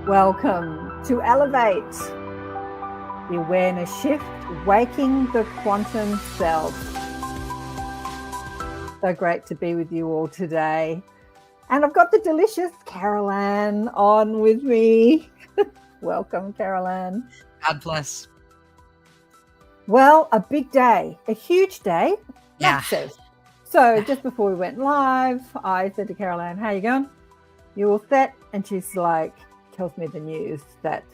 Welcome to Elevate, the awareness shift, waking the quantum self. So great to be with you all today. And I've got the delicious Carolann on with me. Welcome, Carolann. God bless. Well, a big day, a huge day, Yeah. massive. So just before we went live, I said to Carolann, how you going? You all set? And she's like, tells me the news that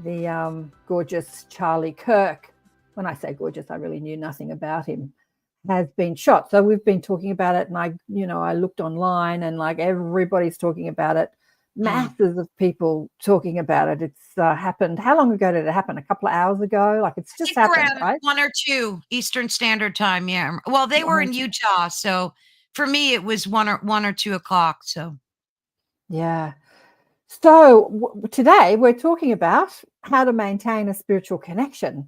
the gorgeous Charlie Kirk, when I say gorgeous, I really knew nothing about him, has been shot. So we've been talking about it, and I looked online, and like everybody's talking about it. Masses of people talking about it. It's happened. How long ago did it happen? A couple of hours ago? Like it's just happened, right? 1 or 2 Eastern Standard Time. Yeah. Well, they were in Utah, so for me it was 1 or 2 o'clock. So yeah. So today we're talking about how to maintain a spiritual connection,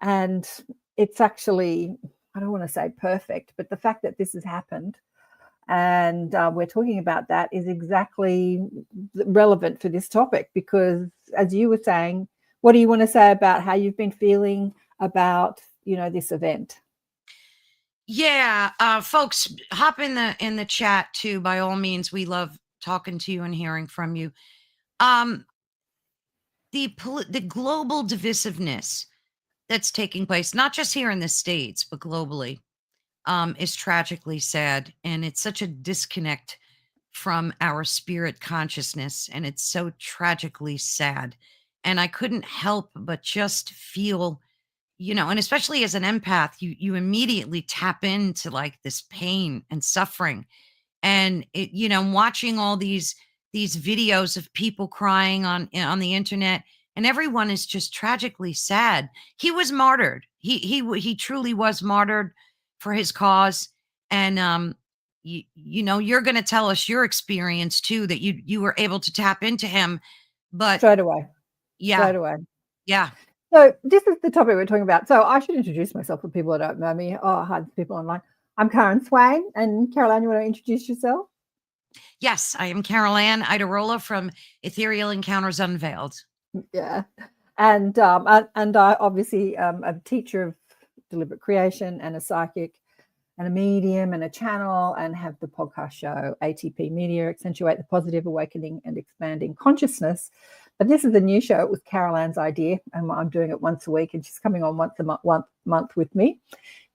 and it's actually, I don't want to say perfect, but the fact that this has happened and we're talking about that is exactly relevant for this topic, because as you were saying, what do you want to say about how you've been feeling about, this event? yeah, folks, hop in the chat too. By all means, we love talking to you and hearing from you. The global divisiveness that's taking place, not just here in the States, but globally, is tragically sad. And it's such a disconnect from our spirit consciousness. And it's so tragically sad. And I couldn't help but just feel, and especially as an empath, you immediately tap into like this pain and suffering. And watching all these videos of people crying on the internet, and everyone is just tragically sad. He was martyred. He truly was martyred for his cause. And you're going to tell us your experience too, that you were able to tap into him, but straight away. Yeah. So this is the topic we're talking about. So I should introduce myself for people that don't know me. Hi, people online. I'm KAren Swain, and Carolann, you want to introduce yourself? Yes, I am Carolann Idarola from Ethereal Encounters Unveiled. Yeah, and I obviously am a teacher of deliberate creation and a psychic and a medium and a channel, and have the podcast show ATP Media, Accentuate the Positive Awakening and Expanding Consciousness. But this is a new show. It was Carolann's idea, and I'm doing it once a week, and she's coming on once a month with me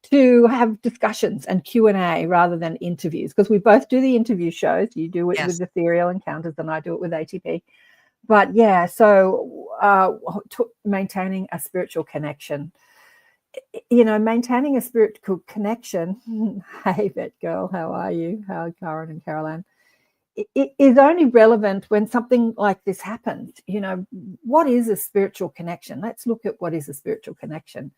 to have discussions and Q&A rather than interviews, because we both do the interview shows. You do it with Ethereal Encounters and I do it with ATP. But yeah, so maintaining a spiritual connection. Maintaining a spiritual connection. Hey, Vet Girl, how are you? How Karen and Carolann? It is only relevant when something like this happens. What is a spiritual connection? Let's look at what is a spiritual connection.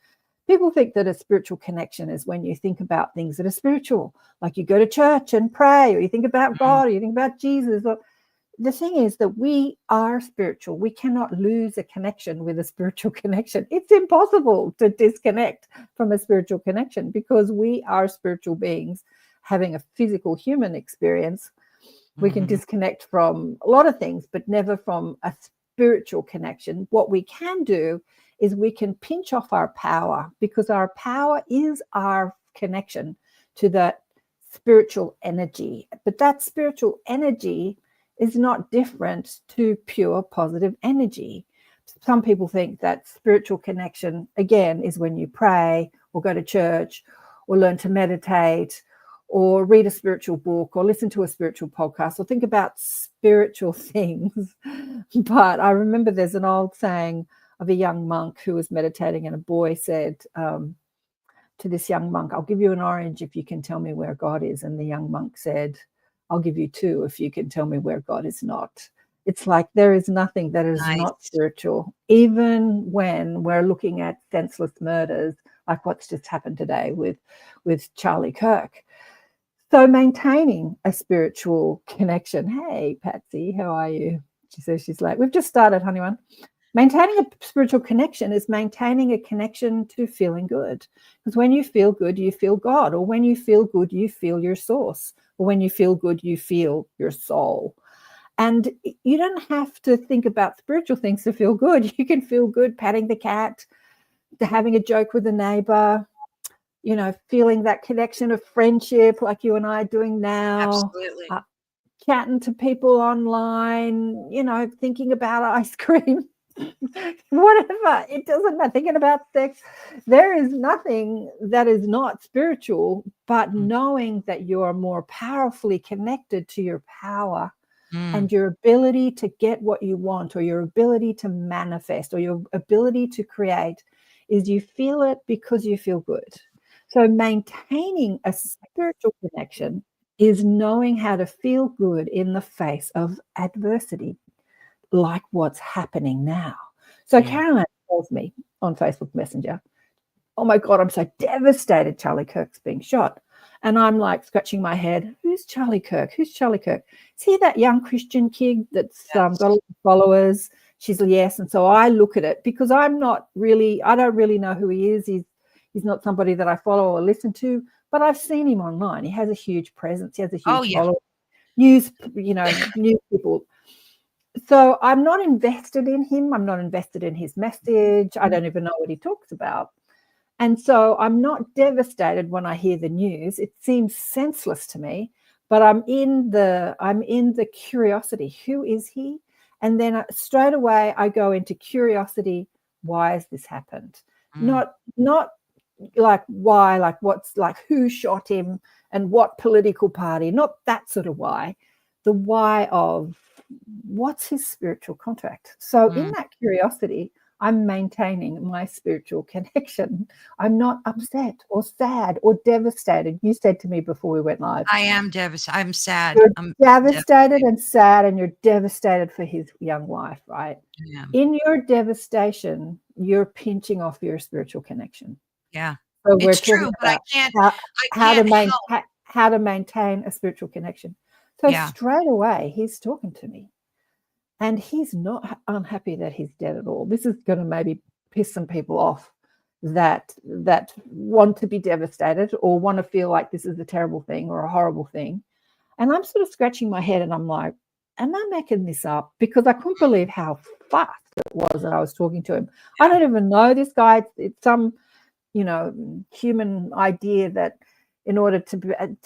People think that a spiritual connection is when you think about things that are spiritual, like you go to church and pray, or you think about God, or you think about Jesus. The thing is that we are spiritual. We cannot lose a connection with a spiritual connection. It's impossible to disconnect from a spiritual connection, because we are spiritual beings having a physical human experience. We can disconnect from a lot of things, but never from a spiritual connection. What we can do is we can pinch off our power, because our power is our connection to that spiritual energy. But that spiritual energy is not different to pure positive energy. Some people think that spiritual connection, again, is when you pray or go to church or learn to meditate or read a spiritual book or listen to a spiritual podcast or think about spiritual things. But I remember there's an old saying of a young monk who was meditating, and a boy said to this young monk, "I'll give you an orange if you can tell me where God is." And the young monk said, "I'll give you 2 if you can tell me where God is not." It's like there is nothing that is not spiritual, even when we're looking at senseless murders like what's just happened today with Charlie Kirk. So maintaining a spiritual connection. Hey, Patsy, how are you? She says she's late. We've just started, honey one. Maintaining a spiritual connection is maintaining a connection to feeling good. Because when you feel good, you feel God. Or when you feel good, you feel your source. Or when you feel good, you feel your soul. And you don't have to think about spiritual things to feel good. You can feel good patting the cat, having a joke with a neighbor, feeling that connection of friendship like you and I are doing now. Absolutely. Chatting to people online, thinking about ice cream, whatever. It doesn't matter. Thinking about sex. There is nothing that is not spiritual, but knowing that you are more powerfully connected to your power and your ability to get what you want, or your ability to manifest, or your ability to create, is you feel it because you feel good. So maintaining a spiritual connection is knowing how to feel good in the face of adversity, like what's happening now. So Carolann tells me on Facebook Messenger, oh my God, I'm so devastated Charlie Kirk's being shot. And I'm like scratching my head, who's Charlie Kirk? Who's Charlie Kirk? Is he that young Christian kid that's got a lot of followers? She's yes. And so I look at it because I don't really know who he is. He's not somebody that I follow or listen to, but I've seen him online. He has a huge presence. He has a huge following. News people. So I'm not invested in him. I'm not invested in his message. I don't even know what he talks about. And so I'm not devastated when I hear the news. It seems senseless to me, but I'm in the curiosity. Who is he? And then straight away I go into curiosity. Why has this happened? Not like why, like what's, like who shot him and what political party, not that sort of why. The why of what's his spiritual contract. So in that curiosity, I'm maintaining my spiritual connection. I'm not upset or sad or devastated. You said to me before we went live, I am devastated. I'm sad. I'm devastated and sad, and you're devastated for his young wife, right? Yeah. In your devastation, you're pinching off your spiritual connection. Yeah. So it's true, but I can't how to maintain a spiritual connection. So straight away, he's talking to me. And he's not unhappy that he's dead at all. This is going to maybe piss some people off that want to be devastated or want to feel like this is a terrible thing or a horrible thing. And I'm sort of scratching my head and I'm like, am I making this up? Because I couldn't believe how fast it was that I was talking to him. I don't even know this guy. It's some, human idea that in order to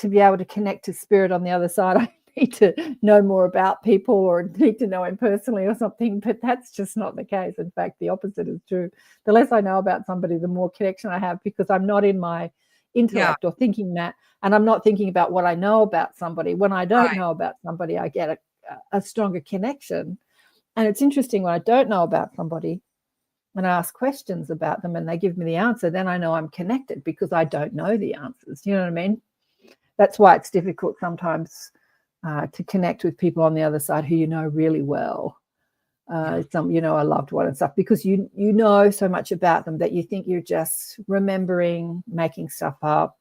be able to connect to spirit on the other side, I need to know more about people or need to know him personally or something, but that's just not the case. In fact, the opposite is true. The less I know about somebody, the more connection I have, because I'm not in my intellect or thinking that, and I'm not thinking about what I know about somebody. When I don't know about somebody, I get a stronger connection. And it's interesting, when I don't know about somebody and I ask questions about them and they give me the answer, then I know I'm connected because I don't know the answers. You know what I mean? That's why it's difficult sometimes to connect with people on the other side who you know really well, a loved one and stuff, because you know so much about them that you think you're just remembering, making stuff up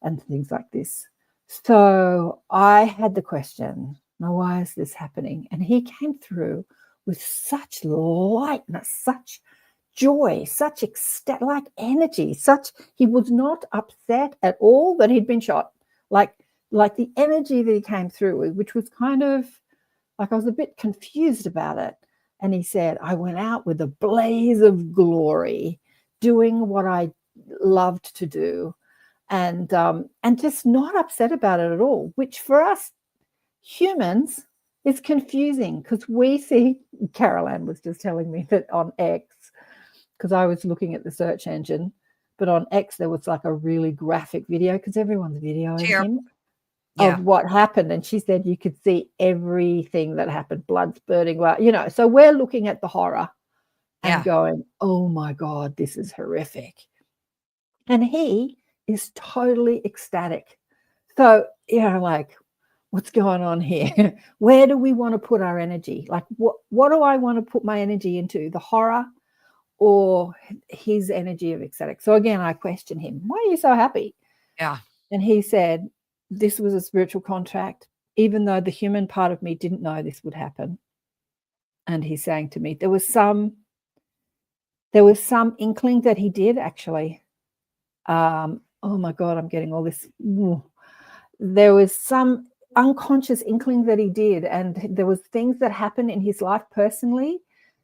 and things like this. So I had the question, now why is this happening? And he came through with such lightness, such joy, such like energy, he was not upset at all that he'd been shot. Like the energy that he came through with, which was kind of like, I was a bit confused about it. And he said, I went out with a blaze of glory, doing what I loved to do, and just not upset about it at all, which for us humans is confusing, because we see, Carolann was just telling me that on X, because I was looking at the search engine, but on X there was like a really graphic video, because everyone's videoing him, of what happened. And she said you could see everything that happened, blood spurting, so we're looking at the horror and going, oh my God, this is horrific. And he is totally ecstatic. So, like, what's going on here? Where do we want to put our energy? Like, what do I want to put my energy into? The horror or his energy of ecstatic? So again, I questioned him, why are you so happy? Yeah. And he said, this was a spiritual contract, even though the human part of me didn't know this would happen. And he's saying to me, there was some inkling that he did actually. Oh my God, I'm getting all this. There was some, unconscious inkling that he did, and there was things that happened in his life personally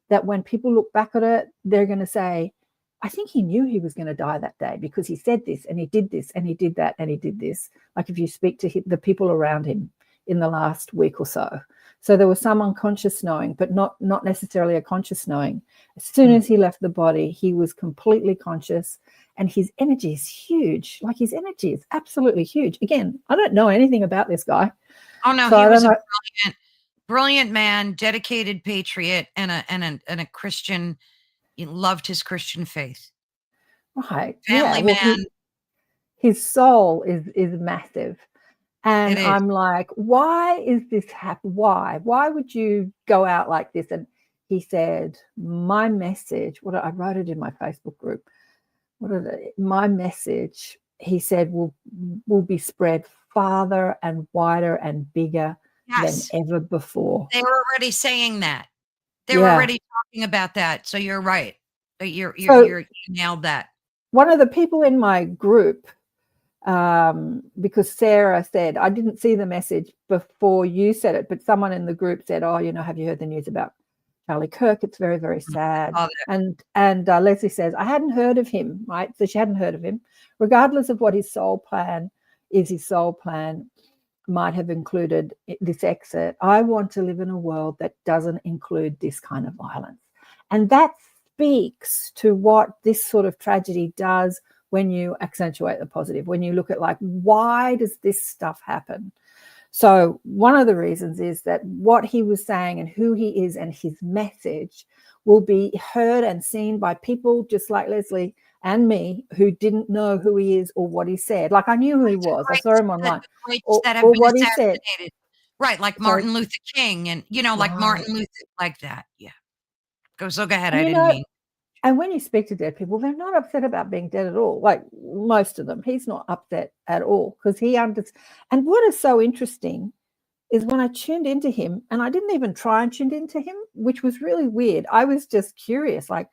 that when people look back at it, they're going to say, I think he knew he was going to die that day because he said this and he did this and he did that and he did this. Like if you speak to the people around him in the last week or so. So there was some unconscious knowing, but not necessarily a conscious knowing. As soon as he left the body, he was completely conscious, and his energy is huge. Like his energy is absolutely huge. Again, I don't know anything about this guy. Oh no, So he was a brilliant man, dedicated patriot, and a Christian. He loved his Christian faith. Right. Family man. His soul is massive. And I'm like, why is this happen? Why would you go out like this? And he said, my message, I wrote it in my Facebook group. My message, he said, will be spread farther and wider and bigger than ever before. They were already saying that. They were already talking about that. So you're right. You nailed that. One of the people in my group, because Sarah said, I didn't see the message before you said it, but someone in the group said, oh, have you heard the news about Charlie Kirk? It's very, very sad. And Leslie says, I hadn't heard of him, right? So she hadn't heard of him. Regardless of what his soul plan might have included this exit. I want to live in a world that doesn't include this kind of violence. And that speaks to what this sort of tragedy does when you accentuate the positive, when you look at like, why does this stuff happen? So one of the reasons is that what he was saying and who he is and his message will be heard and seen by people just like Leslie and me who didn't know who he is or what he said. Like I knew who he was. I saw him online. Or what he said. Right, like Martin Luther King and, like Martin Luther, like that. Yeah. Go ahead. I didn't mean. And when you speak to dead people, they're not upset about being dead at all. Like most of them, he's not upset at all because he understands. And what is so interesting is when I tuned into him, and I didn't even try and tune into him, which was really weird. I was just curious, like,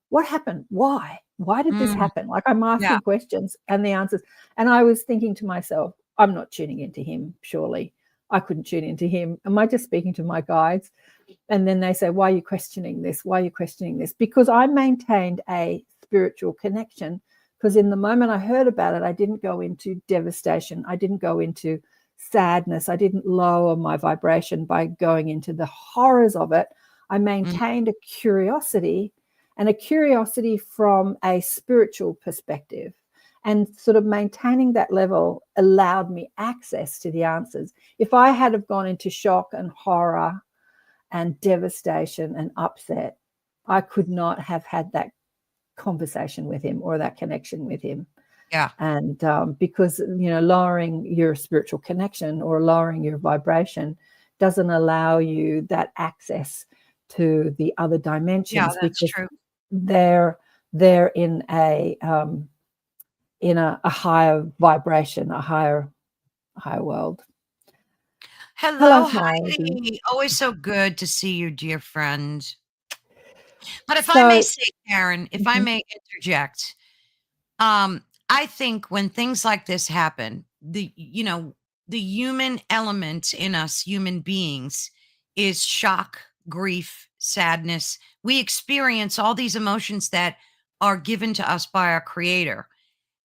what happened? Why? Why did this happen? Like I'm asking questions and the answers. And I was thinking to myself, I'm not tuning into him, surely. I couldn't tune into him. Am I just speaking to my guides? And then they say, why are you questioning this? Why are you questioning this? Because I maintained a spiritual connection, because in the moment I heard about it, I didn't go into devastation. I didn't go into sadness. I didn't lower my vibration by going into the horrors of it. I maintained a curiosity, and a curiosity from a spiritual perspective. And sort of maintaining that level allowed me access to the answers. If I had have gone into shock and horror and devastation and upset, I could not have had that conversation with him or that connection with him. Yeah. And because, lowering your spiritual connection or lowering your vibration doesn't allow you that access to the other dimensions. Yeah, that's true. They're in a higher vibration, a higher world. Hello, Heidi. Always so good to see you, dear friend. But if I may say, Karen, if I may interject, I think when things like this happen, the human element in us, human beings, is shock, grief, sadness. We experience all these emotions that are given to us by our Creator.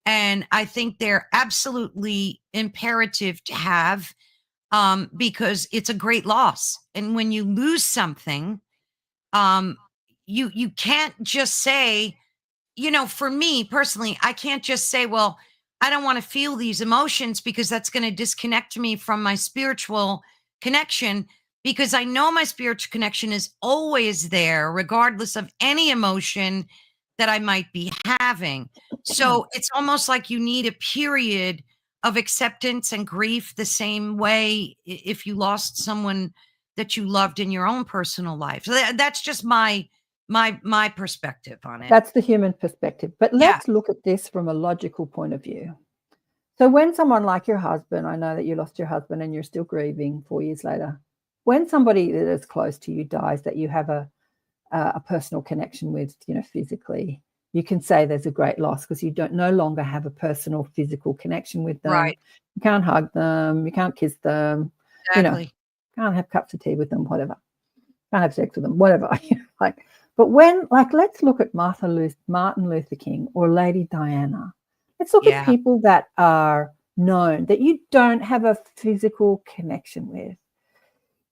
And I think they're absolutely imperative to have, because it's a great loss. And when you lose something, you can't just say, for me personally, I can't just say, well, I don't want to feel these emotions because that's going to disconnect me from my spiritual connection, because I know my spiritual connection is always there, regardless of any emotion that I might be having. So it's almost like you need a period of acceptance and grief, the same way if you lost someone that you loved in your own personal life. So that's just my perspective on it. That's the human perspective. But let's look at this from a logical point of view. So when someone like your husband, I know that you lost your husband and you're still grieving 4 years later. When somebody that is close to you dies, that you have a personal connection with, physically, you can say there's a great loss because you no longer have a personal physical connection with them. Right. You can't hug them. You can't kiss them. Exactly. can't have cups of tea with them, whatever. Can't have sex with them, whatever. Like, but when, like, let's look at Martin Luther King or Lady Diana. Let's look at Yeah. people that are known that you don't have a physical connection with.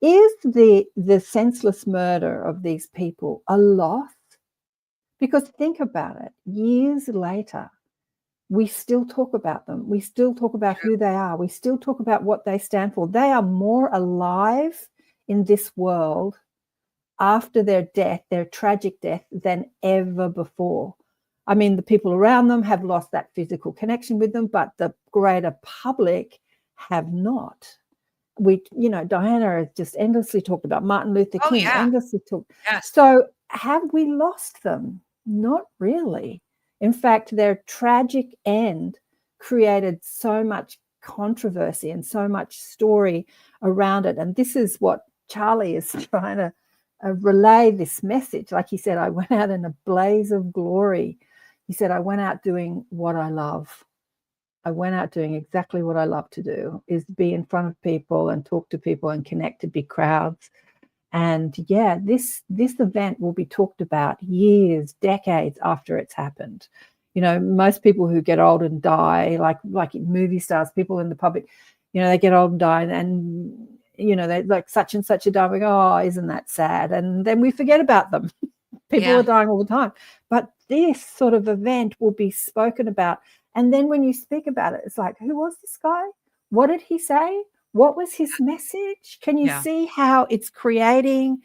Is the senseless murder of these people a loss? Because think about it, years later, we still talk about them. We still talk about who they are. We still talk about what they stand for. They are more alive in this world after their death, their tragic death, than ever before. I mean, the people around them have lost that physical connection with them, but the greater public have not. Diana has just endlessly talked about Martin Luther Oh, King, yeah. endlessly talked. Yes. So have we lost them? Not really. In fact, their tragic end created so much controversy and so much story around it. And this is what Charlie is trying to relay this message. Like he said, I went out in a blaze of glory. He said, I went out doing what I love. I went out doing exactly what I love to do, is be in front of people and talk to people and connect to big crowds. And yeah, this event will be talked about years, decades after it's happened. Most people who get old and die, like movie stars, people in the public, they get old and die, and they like such and such a die. We go, oh, isn't that sad? And then we forget about them. People are dying all the time. But this sort of event will be spoken about. And then when you speak about it, it's like, who was this guy? What did he say? What was his message? Can you see how it's creating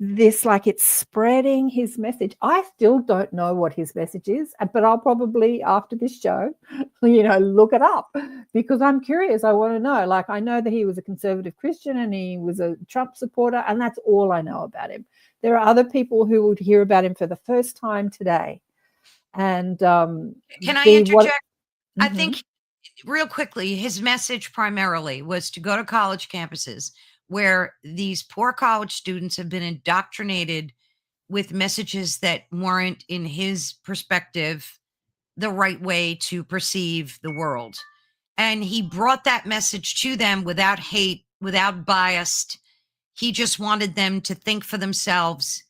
this, like it's spreading his message? I still don't know what his message is, but I'll probably, after this show, look it up because I'm curious. I want to know. Like, I know that he was a conservative Christian and he was a Trump supporter, and that's all I know about him. There are other people who would hear about him for the first time today. And can I interject? Mm-hmm. I think real quickly, his message primarily was to go to college campuses where these poor college students have been indoctrinated with messages that weren't, in his perspective, the right way to perceive the world. And he brought that message to them without hate, without bias. He just wanted them to think for themselves,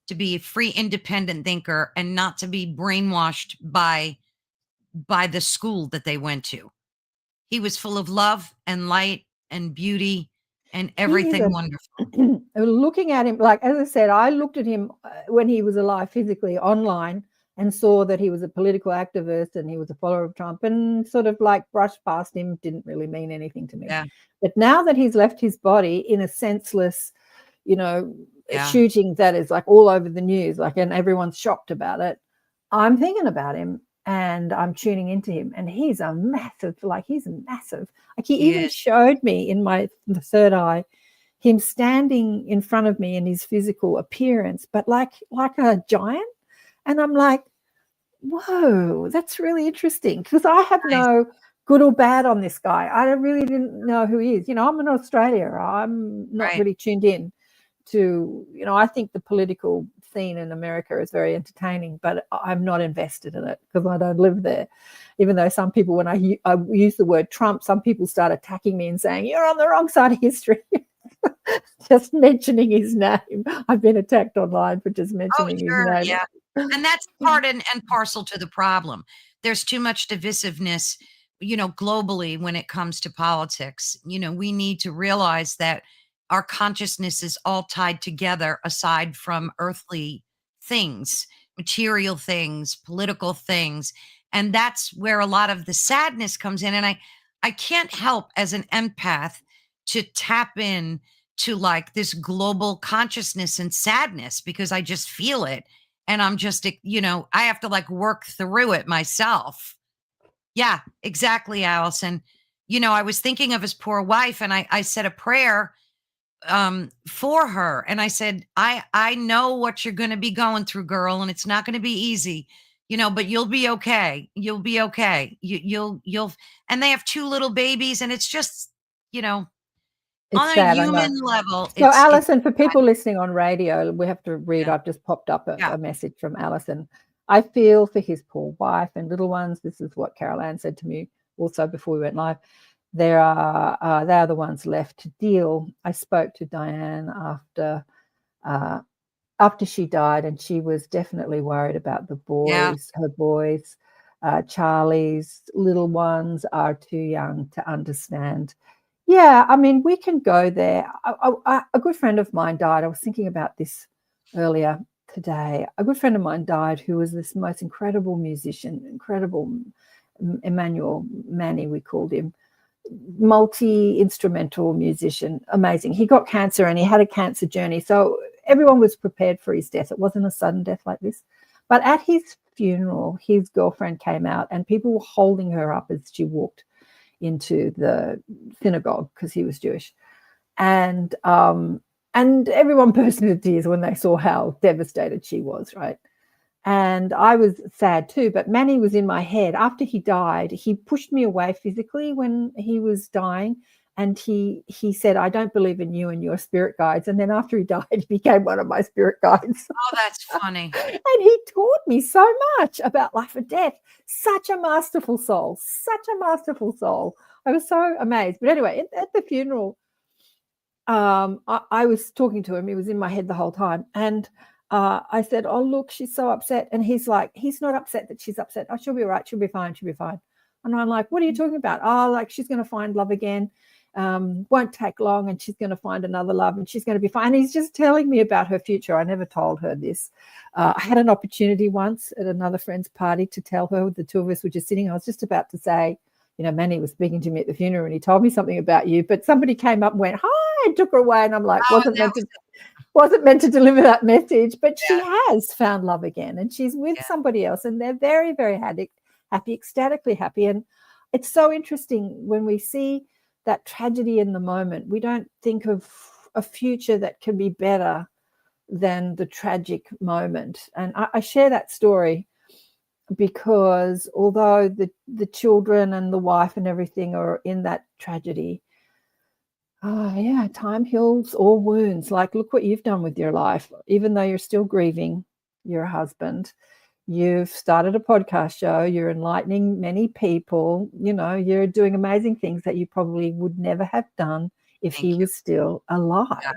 to be a free, independent thinker, and not to be brainwashed by the school that they went to. He was full of love and light and beauty and everything wonderful. Looking at him, like, as I said, I looked at him when he was alive physically online and saw that he was a political activist and he was a follower of Trump, and sort of like brushed past him, didn't really mean anything to me. Yeah. But now that he's left his body in a senseless, shooting that is like all over the news, like, and everyone's shocked about it, I'm thinking about him and I'm tuning into him, and he's massive. Like, he even showed me in the third eye, him standing in front of me in his physical appearance, but like a giant. And I'm like, whoa, that's really interesting, because I have no good or bad on this guy. I really didn't know who he is. I'm in Australia. I'm not really tuned in to, I think the political scene in America is very entertaining, but I'm not invested in it because I don't live there. Even though some people, when I use the word Trump, some people start attacking me and saying, you're on the wrong side of history. Just mentioning his name. I've been attacked online for just mentioning his name. Yeah. And that's part and parcel to the problem. There's too much divisiveness, globally when it comes to politics. We need to realize that our consciousness is all tied together, aside from earthly things, material things, political things. And that's where a lot of the sadness comes in. And I can't help, as an empath, to tap in to like this global consciousness and sadness, because I just feel it. And I'm just, I have to like work through it myself. Yeah, exactly, Allison. I was thinking of his poor wife, and I said a prayer for her. And I said, I know what you're going to be going through, girl, and it's not going to be easy, but you'll be okay. You'll be okay. You'll, and they have 2 little babies, and it's just, it's on sad, a human level. So Allison, for people listening on radio, we have to read. Yeah. I've just popped up a message from Allison. I feel for his poor wife and little ones. This is what Carolann said to me also before we went live. they are the ones left to deal. I spoke to Diane after she died, and she was definitely worried about the Yeah. boys, her boys. Charlie's little ones are too young to understand. Yeah, I mean, we can go there. A good friend of mine died. I was thinking about this earlier today. A good friend of mine died who was this most incredible musician, incredible Emmanuel Manny, we called him, multi-instrumental musician, amazing. He got cancer and he had a cancer journey. So everyone was prepared for his death. It wasn't a sudden death like this. But at his funeral, his girlfriend came out and people were holding her up as she walked into the synagogue because he was Jewish. And everyone burst into tears when they saw how devastated she was, right? And I was sad too, but Manny was in my head. After he died, he pushed me away physically when he was dying. And he said, I don't believe in you and your spirit guides. And then after he died, he became one of my spirit guides. Oh, that's funny. And he taught me so much about life and death. Such a masterful soul, such a masterful soul. I was so amazed. But anyway, at the funeral, I was talking to him. He was in my head the whole time. And I said, oh, look, she's so upset. And he's like, he's not upset that she's upset. Oh, she'll be all right. She'll be fine. She'll be fine. And I'm like, what are you talking about? Oh, like she's going to find love again. Won't take long. And she's going to find another love and she's going to be fine. And he's just telling me about her future. I never told her this. I had an opportunity once at another friend's party to tell her. The two of us were just sitting. I was just about to say, you know, Manny was speaking to me at the funeral and he told me something about you. But somebody came up and went, hi, and took her away. And I'm like, wasn't meant to deliver that message, but she has found love again and she's with somebody else and they're very, very happy, ecstatically happy. And it's so interesting when we see that tragedy in the moment, we don't think of a future that can be better than the tragic moment. And I share that story because although the children and the wife and everything are in that tragedy, time heals all wounds. Like, look what you've done with your life. Even though you're still grieving your husband, you've started a podcast show, you're enlightening many people, you know, you're doing amazing things that you probably would never have done if he was still alive. Yeah.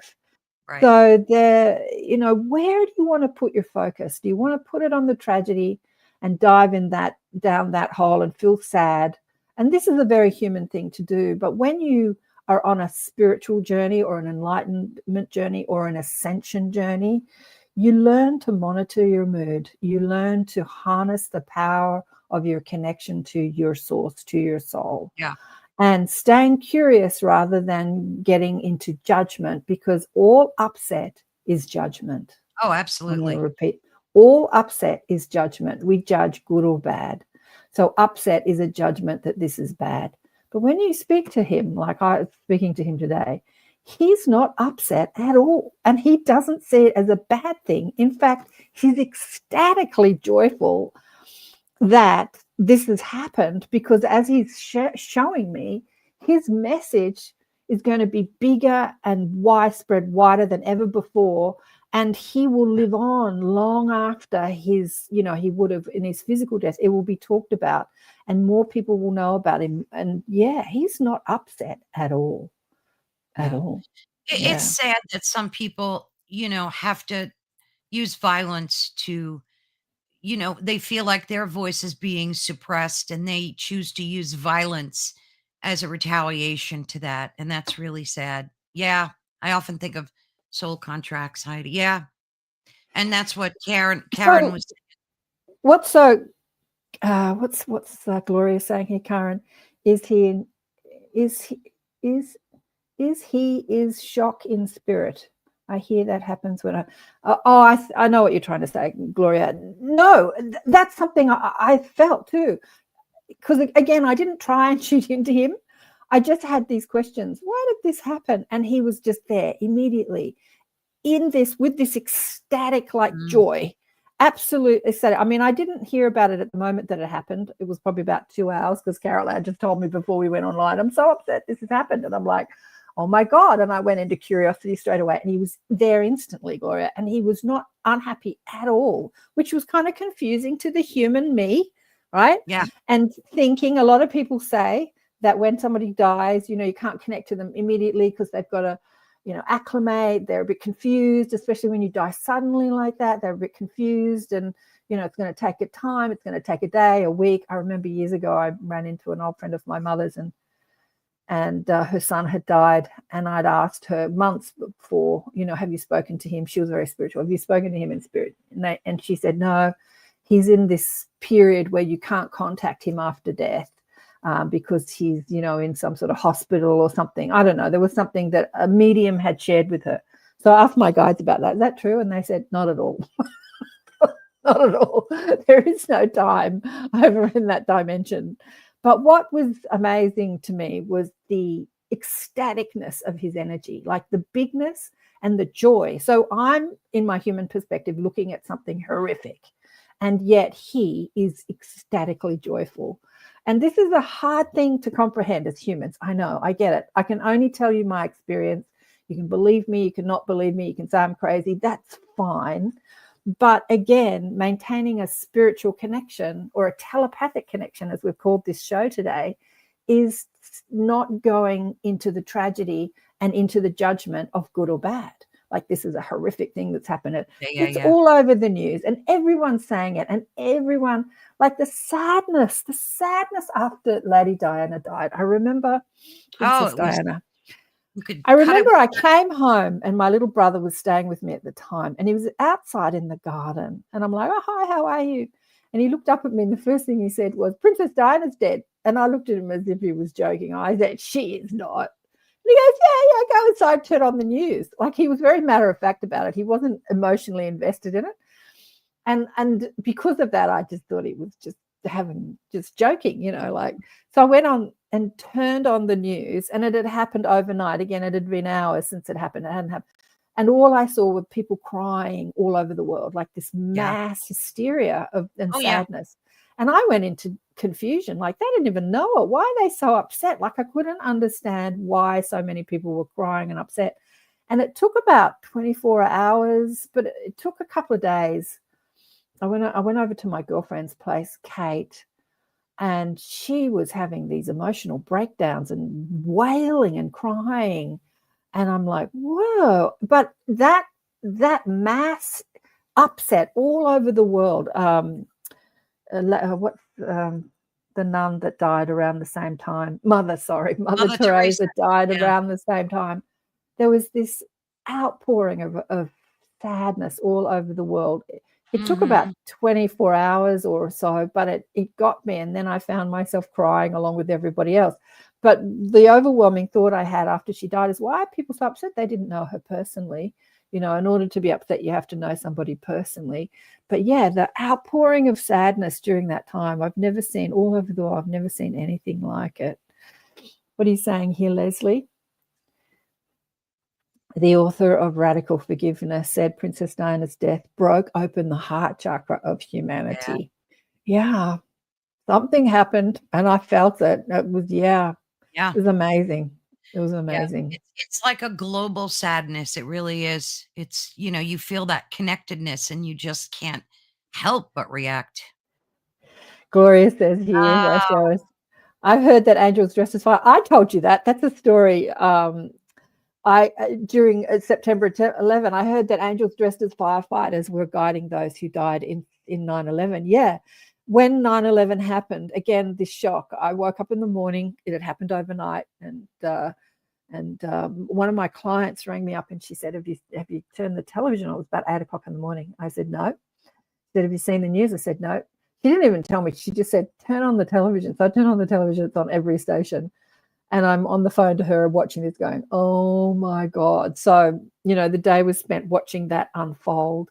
Right. So there, you know, where do you want to put your focus? Do you want to put it on the tragedy and dive in down that hole and feel sad? And this is a very human thing to do. But when you are on a spiritual journey or an enlightenment journey or an ascension journey, you learn to monitor your mood. You learn to harness the power of your connection to your source, to your soul. Yeah. And staying curious rather than getting into judgment, because all upset is judgment. Oh, absolutely. I'm going to repeat. All upset is judgment. We judge good or bad. So upset is a judgment that this is bad. But when you speak to him, like I was speaking to him today, he's not upset at all. And he doesn't see it as a bad thing. In fact, he's ecstatically joyful that this has happened because as he's showing me, his message is going to be bigger and widespread, wider than ever before. And he will live on long after his, you know, he would have in his physical death. It will be talked about and more people will know about him. And he's not upset at all. At all. It's sad that some people, you know, have to use violence to, you know, they feel like their voice is being suppressed and they choose to use violence as a retaliation to that. And that's really sad. Yeah. I often think of soul contracts, Heidi. Yeah. And that's what Karen was saying. What's Gloria saying here, Karen? Is shock in spirit? I hear that happens when I know what you're trying to say, Gloria. No, that's something I felt too. Because again, I didn't try and shoot into him. I just had these questions. Why did this happen? And he was just there immediately with this ecstatic joy. Absolute ecstatic. I mean, I didn't hear about it at the moment that it happened. It was probably about 2 hours because Carolann just told me before we went online, I'm so upset this has happened. And I'm like, oh my God. And I went into curiosity straight away and he was there instantly, Gloria. And he was not unhappy at all, which was kind of confusing to the human me, right? Yeah. And thinking, a lot of people say that when somebody dies, you can't connect to them immediately because they've got to, acclimate. They're a bit confused, especially when you die suddenly like that. They're a bit confused, and it's going to take a time. It's going to take a day, a week. I remember years ago I ran into an old friend of my mother's, and her son had died, and I'd asked her months before, have you spoken to him? She was very spiritual. Have you spoken to him in spirit? And she said, no, he's in this period where you can't contact him after death. Because he's, in some sort of hospital or something. I don't know. There was something that a medium had shared with her. So I asked my guides about that. Is that true? And they said, not at all. Not at all. There is no time over in that dimension. But what was amazing to me was the ecstaticness of his energy, like the bigness and the joy. So I'm, in my human perspective, looking at something horrific, and yet he is ecstatically joyful. And this is a hard thing to comprehend as humans. I know, I get it. I can only tell you my experience. You can believe me, you can not believe me, you can say I'm crazy. That's fine. But again, maintaining a spiritual connection, or a telepathic connection, as we've called this show today, is not going into the tragedy and into the judgment of good or bad. Like, this is a horrific thing that's happened. It's all over the news, and everyone's saying it, and everyone, like the sadness after Lady Diana died. I remember Princess Diana. I remember I came home, and my little brother was staying with me at the time, and he was outside in the garden, and I'm like, oh, hi, how are you? And he looked up at me, and the first thing he said was, Princess Diana's dead. And I looked at him as if he was joking. I said, she is not. And he goes, yeah, go inside, turn on the news. Like, he was very matter of fact about it. He wasn't emotionally invested in it. And because of that, I just thought he was just joking, like. So I went on and turned on the news, and it had happened overnight. Again, it had been hours since it happened. It hadn't happened. And all I saw were people crying all over the world, like this mass hysteria and sadness. And I went into confusion, like, they didn't even know it. Why are they so upset? Like, I couldn't understand why so many people were crying and upset. And it took about 24 hours, but it took a couple of days. I went over to my girlfriend's place, Kate, and she was having these emotional breakdowns and wailing and crying. And I'm like, whoa. But that mass upset all over the world. The nun that died around the same time, Mother Teresa died around the same time. There was this outpouring of sadness all over the world. It took about 24 hours or so, but it got me, and then I found myself crying along with everybody else. But the overwhelming thought I had after she died is, why are people so upset? They didn't know her personally. In order to be upset, you have to know somebody personally. But yeah, the outpouring of sadness during that time, I've never seen all over the world. I've never seen anything like it. What are you saying here, Leslie? The author of Radical Forgiveness said Princess Diana's death broke open the heart chakra of humanity. Yeah. Something happened, and I felt it. It was, it was amazing. It was amazing. Yeah. It's like a global sadness. It really is. It's, you feel that connectedness, and you just can't help but react. Gloria says here, I've heard that angels dressed as fire. I told you that. That's a story. During September 11, I heard that angels dressed as firefighters were guiding those who died in 9/11. Yeah. When 9/11 happened, again, this shock. I woke up in the morning. It had happened overnight, and one of my clients rang me up, and she said, "Have you turned the television on?" It was about 8:00 in the morning. I said, "No." She said, "Have you seen the news?" I said, "No." She didn't even tell me. She just said, "Turn on the television." So I turn on the television. It's on every station. And I'm on the phone to her watching this going, oh, my God. So, the day was spent watching that unfold.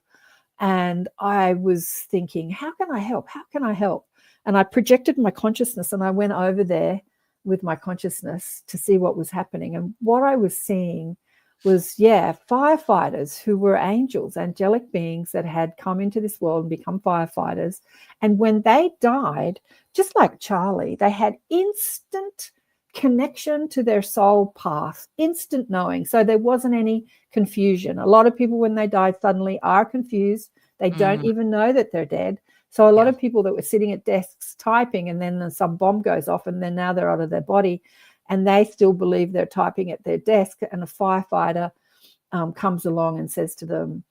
And I was thinking, how can I help? How can I help? And I projected my consciousness, and I went over there with my consciousness to see what was happening. And what I was seeing was, firefighters who were angels, angelic beings that had come into this world and become firefighters. And when they died, just like Charlie, they had instant connection to their soul path, instant knowing. So there wasn't any confusion. A lot of people, when they die suddenly, are confused. They don't even know that they're dead. So a lot Yeah. of people that were sitting at desks typing, and then some bomb goes off, and then now they're out of their body, and they still believe they're typing at their desk, and a firefighter comes along and says to them,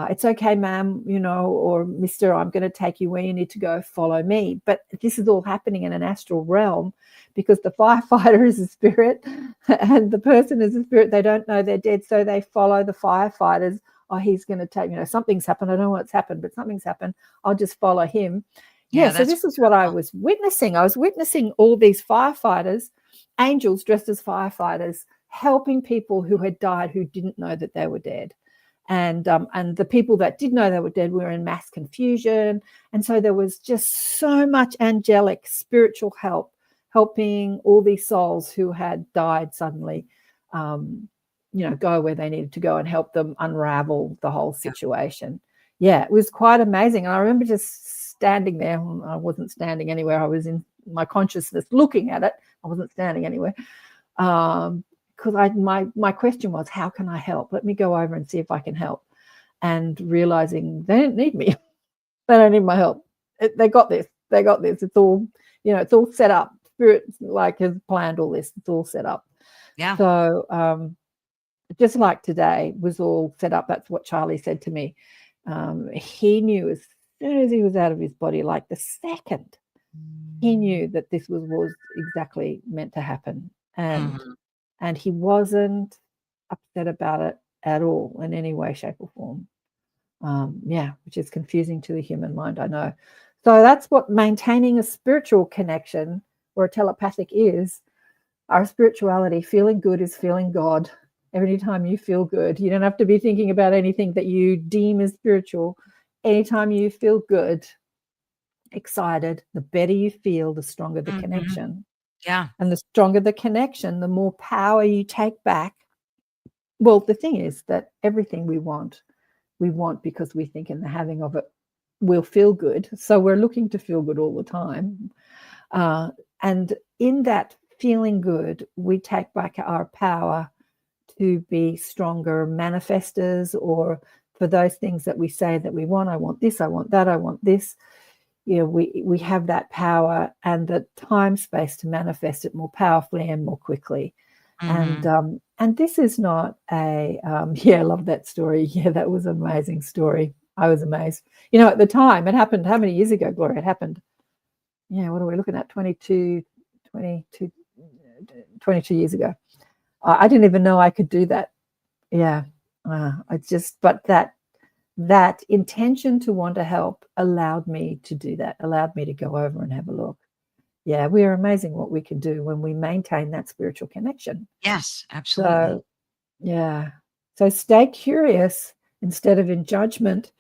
it's okay, ma'am, or mister, I'm going to take you where you need to go, follow me. But this is all happening in an astral realm, because the firefighter is a spirit and the person is a spirit. They don't know they're dead, so they follow the firefighters. Oh, he's going to take, something's happened. I don't know what's happened, but something's happened. I'll just follow him. Yeah, so this is what I was witnessing. I was witnessing all these firefighters, angels dressed as firefighters, helping people who had died who didn't know that they were dead. And the people that did know they were dead were in mass confusion. And so there was just so much angelic spiritual help, helping all these souls who had died suddenly, go where they needed to go and help them unravel the whole situation. Yeah, it was quite amazing. And I remember just standing there. I wasn't standing anywhere. I was in my consciousness looking at it. I wasn't standing anywhere. Because my question was, how can I help? Let me go over and see if I can help. And realizing they don't need me. They don't need my help. They got this. They got this. It's all, it's all set up. Spirit has planned all this. It's all set up. Yeah. So just like today was all set up. That's what Charlie said to me. He knew as soon as he was out of his body, like the second, he knew that this was exactly meant to happen. And he wasn't upset about it at all in any way, shape, or form. Which is confusing to the human mind, I know. So that's what maintaining a spiritual connection or a telepathic is. Our spirituality, feeling good, is feeling God. Every time you feel good, you don't have to be thinking about anything that you deem as spiritual. Anytime you feel good, excited, the better you feel, the stronger the connection. Yeah. And the stronger the connection, the more power you take back. Well, the thing is that everything we want because we think in the having of it we'll feel good. So we're looking to feel good all the time. And in that feeling good, we take back our power to be stronger manifestors, or for those things that we say that we want. I want this, I want that, I want this. We have that power and the time space to manifest it more powerfully and more quickly. And this is not a I love that story. Yeah, that was an amazing story. I was amazed. At the time it happened, how many years ago, Gloria? It happened, what are we looking at, 22 years ago. I didn't even know I could do that. But that intention to want to help allowed me to do that, allowed me to go over and have a look. Yeah, we are amazing what we can do when we maintain that spiritual connection. Yes, absolutely. So stay curious instead of in judgment.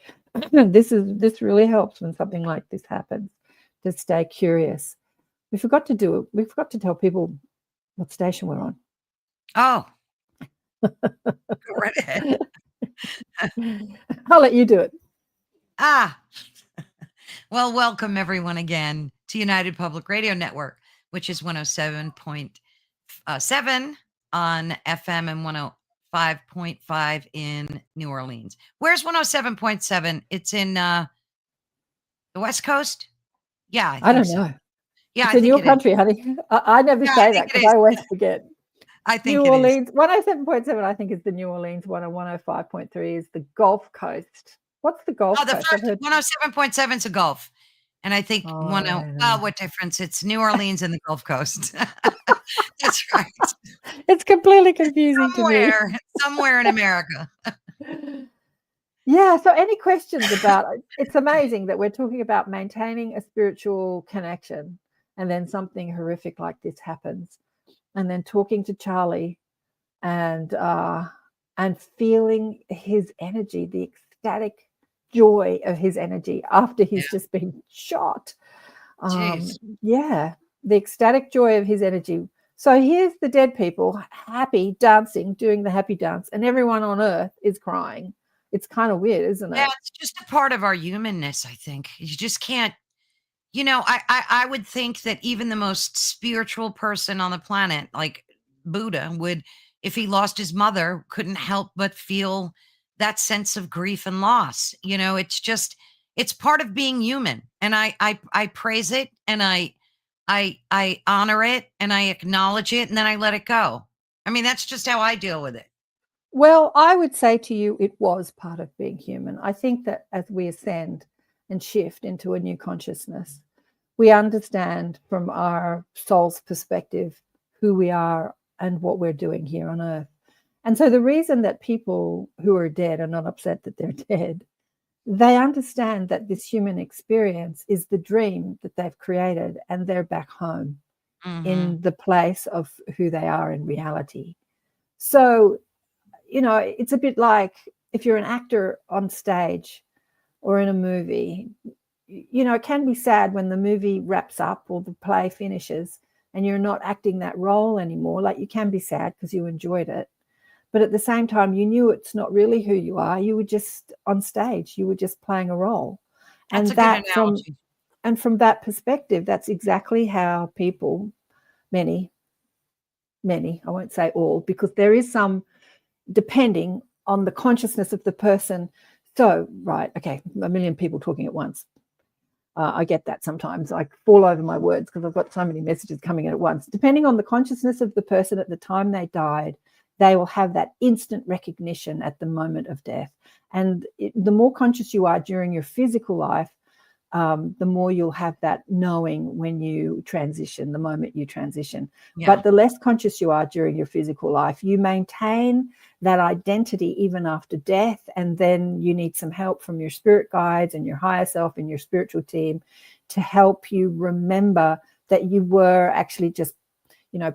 This really helps when something like this happens, to stay curious. We forgot to do it. We forgot to tell people what station we're on. Oh, go right ahead. I'll let you do it. Well, welcome everyone again to United Public Radio Network, which is 107.7 on FM and 105.5 in New Orleans. Where's 107.7? It's in the West Coast? Yeah, I don't know. Yeah, it's in your country, honey. I never say that because I always forget. I think New Orleans, 107.7, I think, is the New Orleans one, and 105.3 is the Gulf Coast. What's the Gulf Coast? The first 107.7 is a Gulf. And I think what difference? It's New Orleans and the Gulf Coast. That's right. It's completely confusing to me. Somewhere in America. Yeah. So any questions about it? It's amazing that we're talking about maintaining a spiritual connection, and then something horrific like this happens. And then talking to Charlie and feeling his energy, the ecstatic joy of his energy after he's just been shot. The ecstatic joy of his energy. So here's the dead people happy, dancing, doing the happy dance, and everyone on earth is crying. It's kind of weird, isn't it? Yeah, it's just a part of our humanness, I think. You just can't, I would think that even the most spiritual person on the planet, like Buddha, would, if he lost his mother, couldn't help but feel that sense of grief and loss. It's just, It's part of being human. And I praise it, and I honor it, and I acknowledge it, and then I let it go. I mean, that's just how I deal with it. Well, I would say to you, it was part of being human. I think that as we ascend and shift into a new consciousness, we understand from our soul's perspective who we are and what we're doing here on earth. And so the reason that people who are dead are not upset that they're dead, they understand that this human experience is the dream that they've created, and they're back home in the place of who they are in reality. So, it's a bit like if you're an actor on stage or in a movie, it can be sad when the movie wraps up or the play finishes and you're not acting that role anymore. Like, you can be sad because you enjoyed it. But at the same time, you knew it's not really who you are. You were just on stage. You were just playing a role. That's And a good analogy. from that perspective, that's exactly how people, many, I won't say all, because there is some, depending on the consciousness of the person. So, right, okay, a million people talking at once. I get that sometimes. I fall over my words because I've got so many messages coming in at once. Depending on the consciousness of the person at the time they died, they will have that instant recognition at the moment of death. And the more conscious you are during your physical life, the more you'll have that knowing when you transition, the moment you transition. Yeah. But the less conscious you are during your physical life, you maintain that identity even after death. And then you need some help from your spirit guides and your higher self and your spiritual team to help you remember that you were actually just,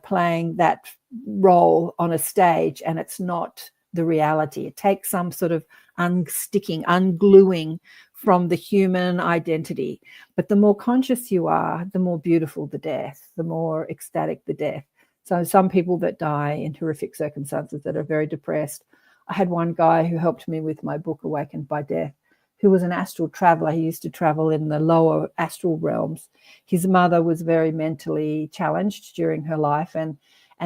playing that role on a stage, and it's not the reality. It takes some sort of unsticking, ungluing from the human identity. But the more conscious you are, the more beautiful the death, the more ecstatic the death. So some people that die in horrific circumstances, that are very depressed. I had one guy who helped me with my book, Awakened by Death, who was an astral traveler. He used to travel in the lower astral realms. His mother was very mentally challenged during her life, and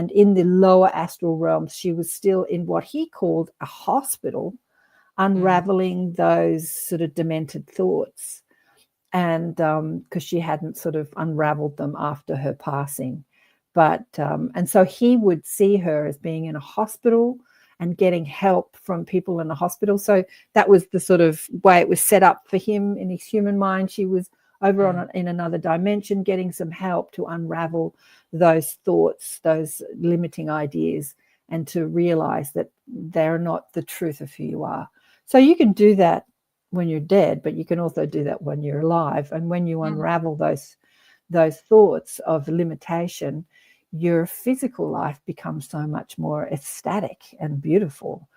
in the lower astral realms, she was still in what he called a hospital, unraveling those sort of demented thoughts, and because she hadn't sort of unraveled them after her passing. But and so he would see her as being in a hospital and getting help from people in the hospital. So that was the sort of way it was set up for him in his human mind. She was over in another dimension, getting some help to unravel those thoughts, those limiting ideas, and to realize that they're not the truth of who you are. So you can do that when you're dead, but you can also do that when you're alive. And when you unravel those thoughts of limitation, your physical life becomes so much more ecstatic and beautiful.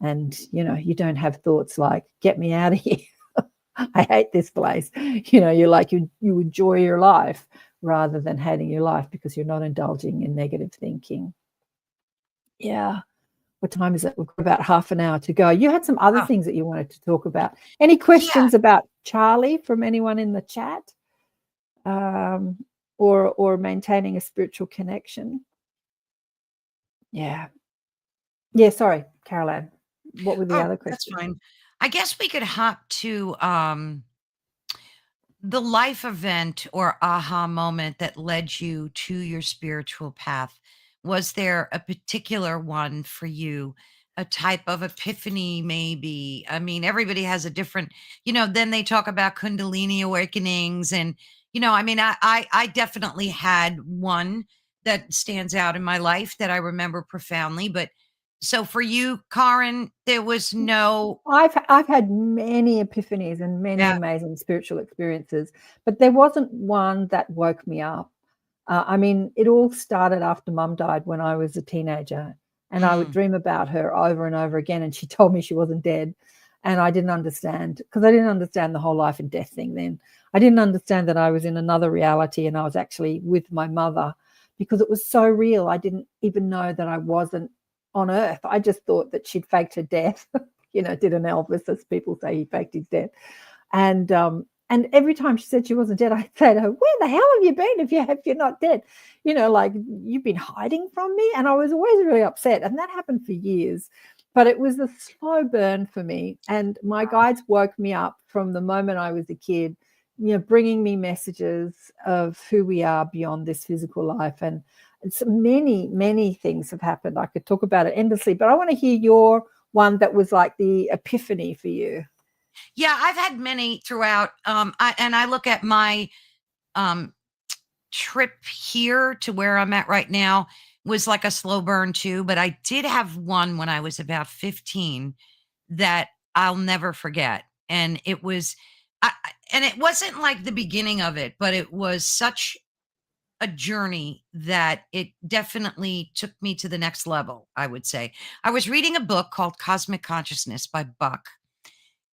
And, you don't have thoughts like, get me out of here. I hate this place. You're like, you enjoy your life rather than hating your life because you're not indulging in negative thinking. Yeah. What time is it? We've got about half an hour to go. You had some other things that you wanted to talk about. Any questions about Charlie from anyone in the chat? Or maintaining a spiritual connection? Yeah, sorry, Carolann. What were the other questions? That's fine. I guess we could hop to the life event or aha moment that led you to your spiritual path. Was there a particular one for you? A type of epiphany, maybe? I mean, everybody has a different, then they talk about Kundalini awakenings. And, I definitely had one that stands out in my life that I remember profoundly. But so for you, Karen, there was no. I've had many epiphanies and many amazing spiritual experiences, but there wasn't one that woke me up. I mean, it all started after Mum died when I was a teenager, and I would dream about her over and over again, and she told me she wasn't dead. And I didn't understand, because I didn't understand the whole life and death thing then. I didn't understand that I was in another reality and I was actually with my mother, because it was so real. I didn't even know that I wasn't on Earth. I just thought that she'd faked her death, did an Elvis, as people say, he faked his death. And every time she said she wasn't dead, I'd say to her, where the hell have you been if you're not dead? Like, you've been hiding from me. And I was always really upset. And that happened for years. but it was a slow burn for me. And my guides woke me up from the moment I was a kid, bringing me messages of who we are beyond this physical life. And so many, many things have happened. I could talk about it endlessly, but I want to hear your one that was like the epiphany for you. Yeah, I've had many throughout. I look at my trip here to where I'm at right now was like a slow burn too, but I did have one when I was about 15 that I'll never forget. And it was, and it wasn't like the beginning of it, but it was such a journey that it definitely took me to the next level, I would say. I was reading a book called Cosmic Consciousness by Buck,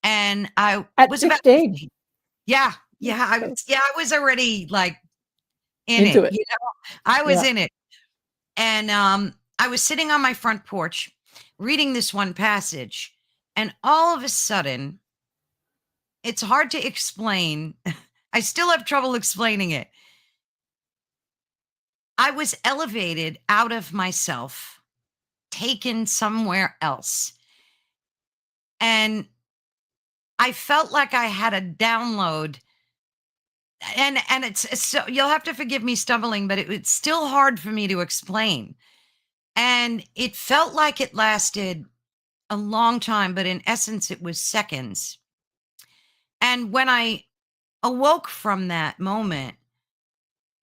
and I At was about 15. 15. Yeah, I was already like in Into it, it. I was Yeah. in it. And I was sitting on my front porch reading this one passage, and all of a sudden, it's hard to explain. I still have trouble explaining it. I was elevated out of myself, taken somewhere else. And I felt like I had a download. And it's so you'll have to forgive me stumbling, but it's still hard for me to explain. And it felt like it lasted a long time, but in essence, it was seconds. And when I awoke from that moment,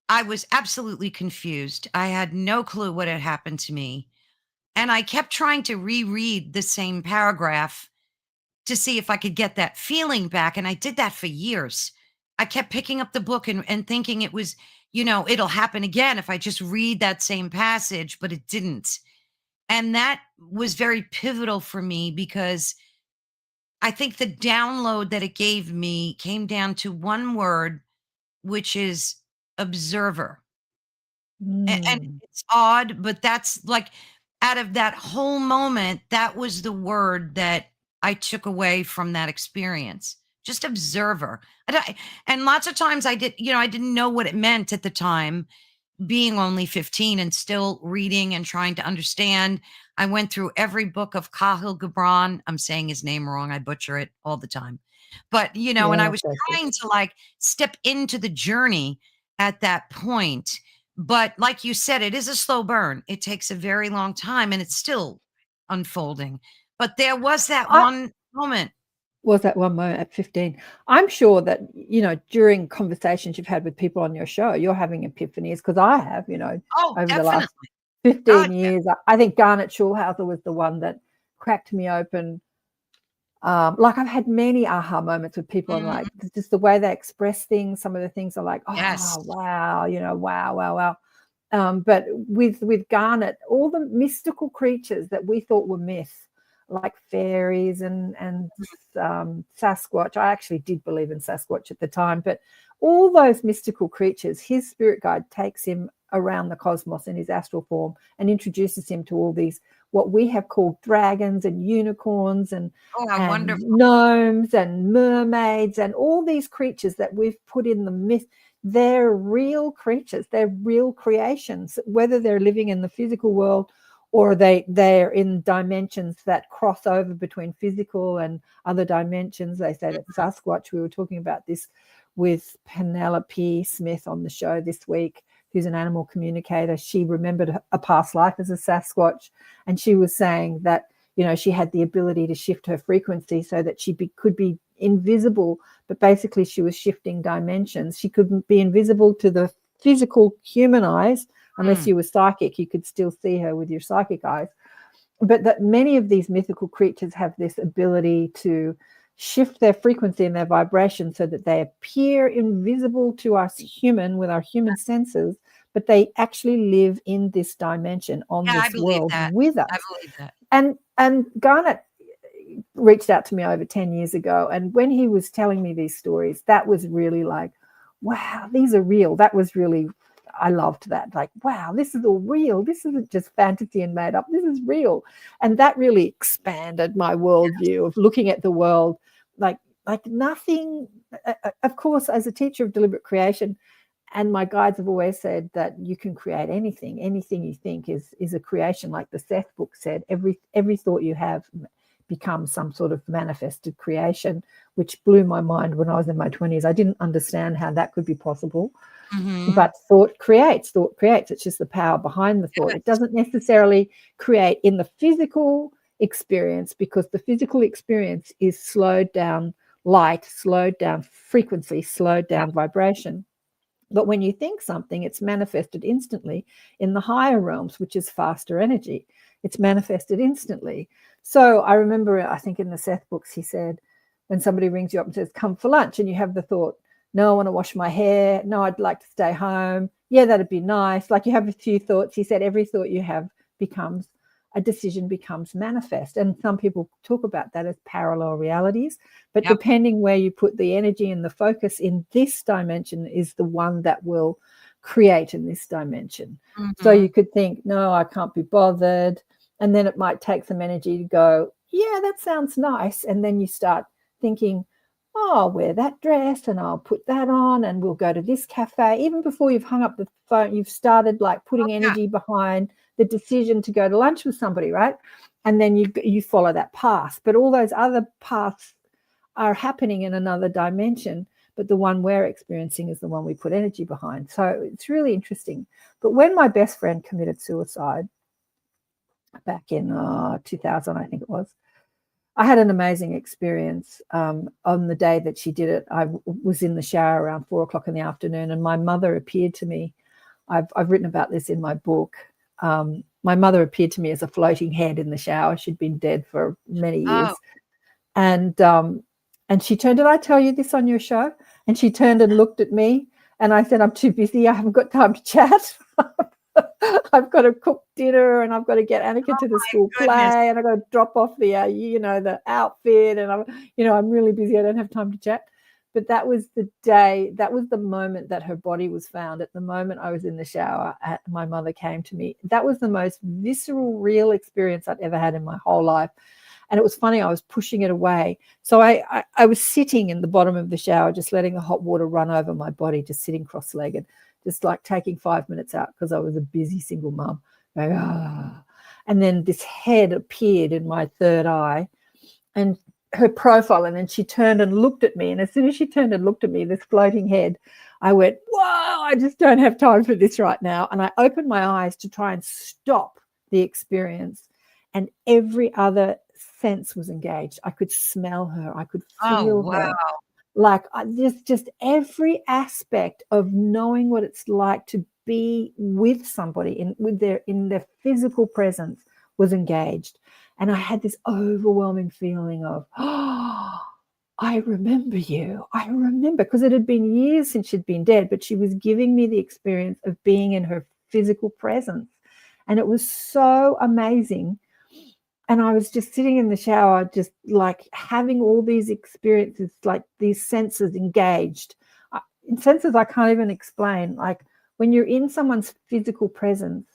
I was absolutely confused. I had no clue what had happened to me. And I kept trying to reread the same paragraph to see if I could get that feeling back. And I did that for years. I kept picking up the book and thinking it was, it'll happen again if I just read that same passage, but it didn't. And that was very pivotal for me because I think the download that it gave me came down to one word, which is observer. And Mm. it's odd, but that's like out of that whole moment, that was the word that I took away from that experience. Just observer. And lots of times I didn't know what it meant at the time, being only 15 and still reading and trying to understand. I went through every book of Kahlil Gibran. I'm saying his name wrong. I butcher it all the time. But, and I Yeah, was that's it. trying to like step into the journey at that point. But like you said, it is a slow burn. It takes a very long time and it's still unfolding. But there was that I one moment. was that one moment at 15. I'm sure that, during conversations you've had with people on your show, you're having epiphanies, because I have, Oh, over the definitely. last 15 God, years. I think Garnet Schulhauser was the one that cracked me open. Like I've had many aha moments with people, and like just the way they express things. Some of the things are like, yes. oh wow, wow, wow, wow. But with Garnet, all the mystical creatures that we thought were myth, like fairies and Sasquatch. I actually did believe in Sasquatch at the time, but all those mystical creatures, his spirit guide takes him around the cosmos in his astral form and introduces him to all these what we have called dragons and unicorns and Wonderful. gnomes and mermaids and all these creatures that we've put in the myth. They're real creatures. They're real creations, whether they're living in the physical world or they're in dimensions that cross over between physical and other dimensions. They say that Sasquatch, we were talking about this with Penelope Smith on the show this week, who's an animal communicator. She remembered a past life as a Sasquatch, and she was saying that, she had the ability to shift her frequency so that she could be invisible, but basically she was shifting dimensions. She couldn't be invisible to the physical human eyes unless you were psychic. You could still see her with your psychic eyes. But that many of these mythical creatures have this ability to shift their frequency and their vibration so that they appear invisible to us human with our human senses, but they actually live in this dimension on Yeah, I this believe world that. with us. I believe that. And Garnet reached out to me over 10 years ago, and when he was telling me these stories, that was really like, wow, these are real. That was really, I loved that. Like, wow, this is all real. This isn't just fantasy and made up. This is real. And that really expanded my worldview of looking at the world like nothing. Of course, as a teacher of deliberate creation And my guides have always said that you can create anything you think is a creation. Like the Seth book said, every thought you have becomes some sort of manifested creation, which blew my mind when I was in my 20s. I didn't understand how that could be possible. But thought creates. It's just the power behind the thought. It doesn't necessarily create in the physical experience, because the physical experience is slowed down light, slowed down frequency, slowed down vibration. But when you think something, it's manifested instantly in the higher realms, which is faster energy. It's manifested instantly. So I remember, I think in the Seth books, he said, when somebody rings you up and says, come for lunch, and you have the thought, no, I want to wash my hair. No, I'd like to stay home. Yeah, that'd be nice. Like you have a few thoughts. He said every thought you have becomes a decision, becomes manifest. And some people talk about that as parallel realities. But depending where you put the energy and the focus in this dimension is the one that will create in this dimension. So you could think, no, I can't be bothered. And then it might take some energy to go, yeah, that sounds nice. And then you start thinking, oh, I'll wear that dress and I'll put that on and we'll go to this cafe. Even before you've hung up the phone, you've started like putting energy behind the decision to go to lunch with somebody, right? And then you follow that path. But all those other paths are happening in another dimension, but the one we're experiencing is the one we put energy behind. So it's really interesting. But when my best friend committed suicide back in 2000, I think it was, I had an amazing experience. On the day that she did it, I was in the shower around 4:00 in the afternoon, and my mother appeared to me. I've written about this in my book. My mother appeared to me as a floating head in the shower. She'd been dead for many years. And she turned, did I tell you this on your show? And she turned and looked at me, and I said, I'm too busy. I haven't got time to chat. I've got to cook dinner, and I've got to get Annika to the school play, and I've got to drop off the, the outfit, and I'm really busy. I don't have time to chat. But that was the day, that was the moment that her body was found. At the moment I was in the shower, my mother came to me. That was the most visceral, real experience I'd ever had in my whole life. And it was funny, I was pushing it away. So I was sitting in the bottom of the shower, just letting the hot water run over my body, just sitting cross-legged, just like taking 5 minutes out because I was a busy single mum. And then this head appeared in my third eye, and her profile, and then she turned and looked at me. And as soon as she turned and looked at me, this floating head, I went, whoa, I just don't have time for this right now. And I opened my eyes to try and stop the experience, and every other sense was engaged. I could smell her. I could feel her. Like just every aspect of knowing what it's like to be with somebody in their physical presence was engaged. And I had this overwhelming feeling of, oh, I remember you. I remember, because it had been years since she'd been dead, but she was giving me the experience of being in her physical presence. And it was so amazing. And I was just sitting in the shower, just like having all these experiences, like these senses engaged. In senses I can't even explain. Like when you're in someone's physical presence,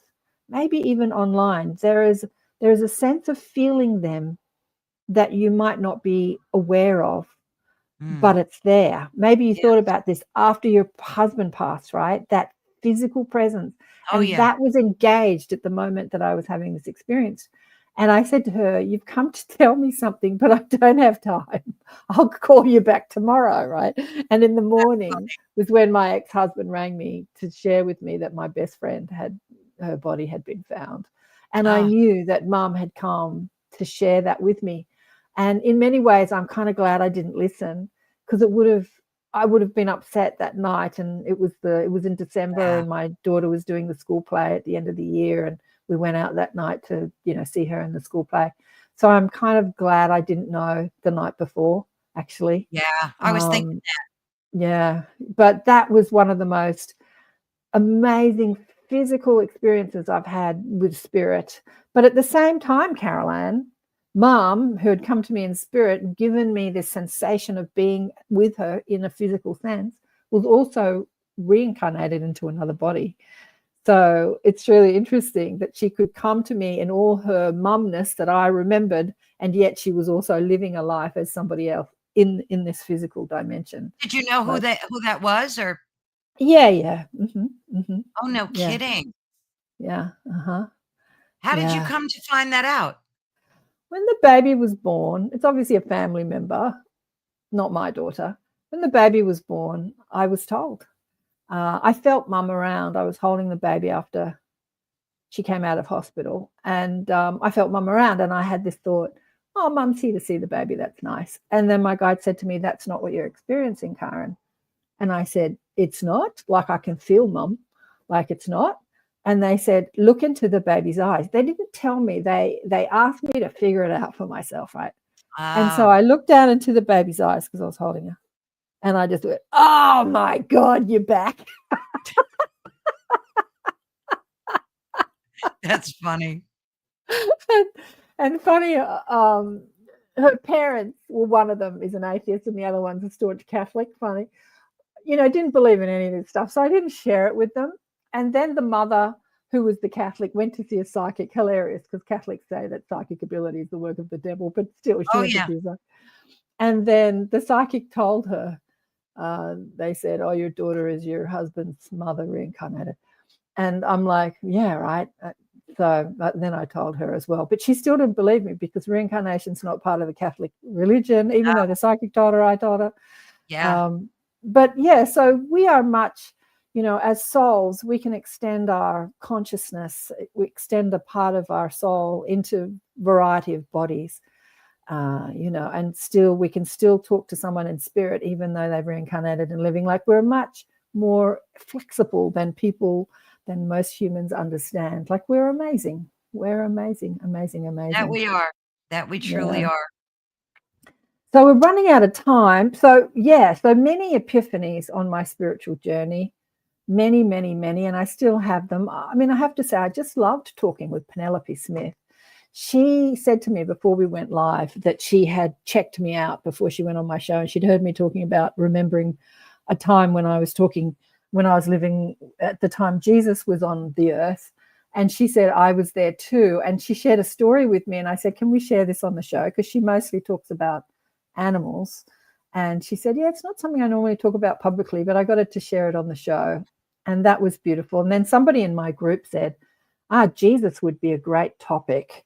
maybe even online, there is a sense of feeling them that you might not be aware of, but it's there. Maybe you thought about this after your husband passed, right? That physical presence. That was engaged at the moment that I was having this experience. And I said to her, you've come to tell me something, but I don't have time. I'll call you back tomorrow, right? And in the morning was when my ex-husband rang me to share with me that my best friend her body had been found. And I knew that Mum had come to share that with me. And in many ways, I'm kind of glad I didn't listen, because I would have been upset that night. And it was in December, and my daughter was doing the school play at the end of the year, and we went out that night to, see her in the school play. So I'm kind of glad I didn't know the night before, actually. Yeah, I was thinking that. Yeah, but that was one of the most amazing physical experiences I've had with spirit. But at the same time, Carolann, Mum, who had come to me in spirit and given me this sensation of being with her in a physical sense, was also reincarnated into another body. So it's really interesting that she could come to me in all her mumness that I remembered, and yet she was also living a life as somebody else in this physical dimension. Did you know who that was, or? Yeah. Oh, no Yeah. kidding. Yeah. How did you Yeah. come to find that out? When the baby was born, it's obviously a family member, not my daughter. When the baby was born, I was told. I felt mum around. I was holding the baby after she came out of hospital, and I felt mum around, and I had this thought, oh, mum's here to see the baby. That's nice. And then my guide said to me, that's not what you're experiencing, Karen. And I said, it's not? Like, I can feel mum. Like, it's not? And they said, look into the baby's eyes. They didn't tell me. They asked me to figure it out for myself, right? And so Oh, I looked down into the baby's eyes because I was holding her. And I just went, oh, my God, you're back. that's funny. and funny, her parents, well, one of them is an atheist and the other one's a staunch Catholic. Funny, didn't believe in any of this stuff, so I didn't share it with them. And then the mother, who was the Catholic, went to see a psychic. Hilarious, because Catholics say that psychic ability is the work of the devil, but still, she Oh, went to yeah. see her. And then the psychic told her, they said, oh, your daughter is your husband's mother reincarnated. And I'm like, yeah, right. So then I told her as well, but she still didn't believe me because reincarnation's not part of the Catholic religion, even though the psychic told her, I told her. Yeah. But yeah, so we are much, as souls, we can extend our consciousness, we extend a part of our soul into variety of bodies, and still we can still talk to someone in spirit, even though they've reincarnated and living. Like, we're much more flexible than most humans understand. Like, we're amazing. We're amazing. That we are. That we truly Yeah. are. So we're running out of time. So many epiphanies on my spiritual journey. Many, many, many. And I still have them. I mean, I have to say, I just loved talking with Penelope Smith. She said to me before we went live that she had checked me out before she went on my show, and she'd heard me talking about remembering a time when I was living at the time Jesus was on the earth. And she said I was there too. And she shared a story with me. And I said, can we share this on the show? Because she mostly talks about animals. And she said, yeah, it's not something I normally talk about publicly, but I got her to share it on the show. And that was beautiful. And then somebody in my group said, Jesus would be a great topic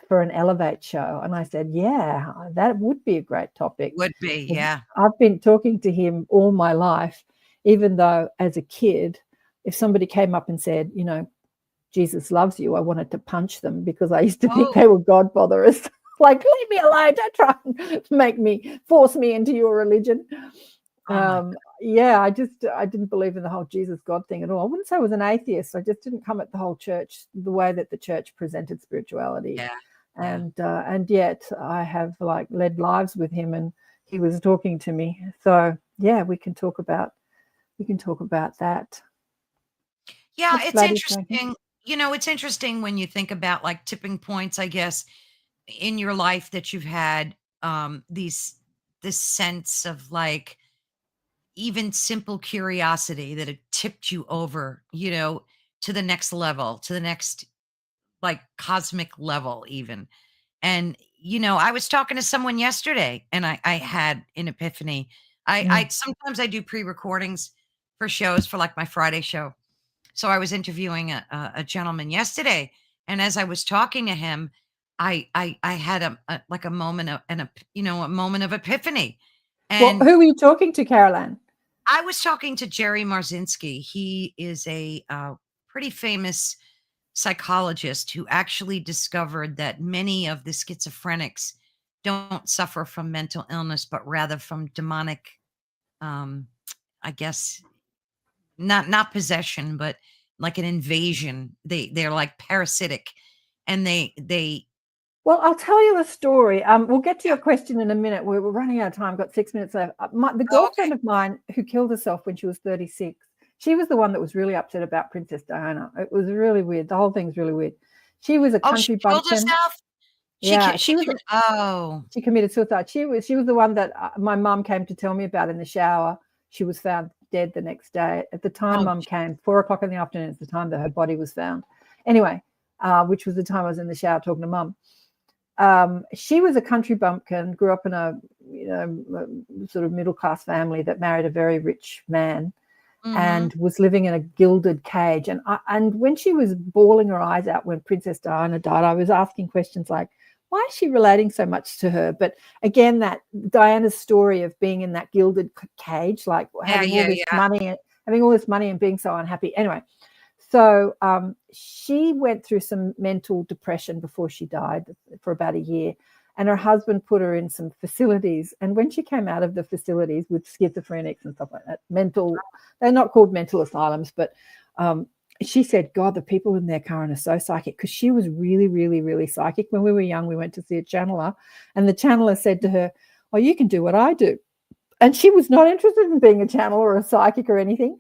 for an Elevate show. And I said, yeah, that would be a great topic. Would be, yeah. I've been talking to him all my life, even though as a kid, if somebody came up and said, Jesus loves you, I wanted to punch them because I used to think they were God botherers. Like, leave me alone, don't try and force me into your religion. Yeah, I didn't believe in the whole Jesus God thing at all. I wouldn't say I was an atheist. I just didn't come at the whole church the way that the church presented spirituality. Yeah. And yet I have led lives with him, and he was talking to me. So yeah, we can talk about that. Yeah, What's it's Laddie saying? interesting. It's interesting when you think about tipping points, I guess, in your life that you've had this sense of even simple curiosity that had tipped you over, to the next level, to the next cosmic level even. And I was talking to someone yesterday and I had an epiphany. I sometimes I do pre-recordings for shows for my Friday show. So I was interviewing a gentleman yesterday, and as I was talking to him, I had a moment of a moment of epiphany. Well, And who were you talking to, Carolann? I was talking to Jerry Marzinski. He is a pretty famous psychologist who actually discovered that many of the schizophrenics don't suffer from mental illness, but rather from demonic, I guess, not possession, but like an invasion. They're like parasitic, and they. Well, I'll tell you a story. We'll get to your question in a minute. We're running out of time. Got 6 minutes left. The girlfriend of mine who killed herself when she was 36, she was the one that was really upset about Princess Diana. It was really weird. The whole thing's really weird. She was a country She killed bumpkin. herself. Yeah, She committed suicide. She was the one that my mum came to tell me about in the shower. She was found dead the next day. At the time Mum came, 4:00 in the afternoon, is the time that her body was found. Anyway, which was the time I was in the shower talking to Mum. She was a country bumpkin, grew up in a sort of middle class family that married a very rich man, and was living in a gilded cage. And when she was bawling her eyes out when Princess Diana died, I was asking questions like, why is she relating so much to her? But again, that Diana's story of being in that gilded cage, like having all this money and being so unhappy. Anyway, so she went through some mental depression before she died for about a year. And her husband put her in some facilities. And when she came out of the facilities with schizophrenics and stuff like that, they're not called mental asylums, but she said, God, the people in there, Karen, are so psychic, because she was really, really, really psychic. When we were young, we went to see a channeler, and the channeler said to her, oh, you can do what I do. And she was not interested in being a channeler or a psychic or anything.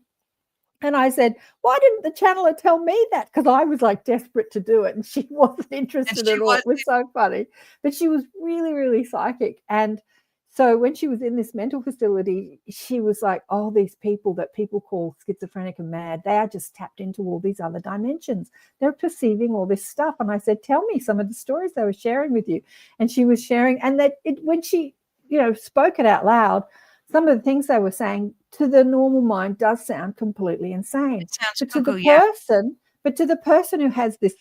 And I said, why didn't the channeler tell me that? Because I was like desperate to do it. And she wasn't interested at all. It was so funny. But she was really, really psychic. And so when she was in this mental facility, she was like, oh, these people that people call schizophrenic and mad, they are just tapped into all these other dimensions. They're perceiving all this stuff. And I said, tell me some of the stories they were sharing with you. And she was sharing. And that when she, spoke it out loud, some of the things they were saying to the normal mind does sound completely insane. It sounds but cuckoo, to the person who has this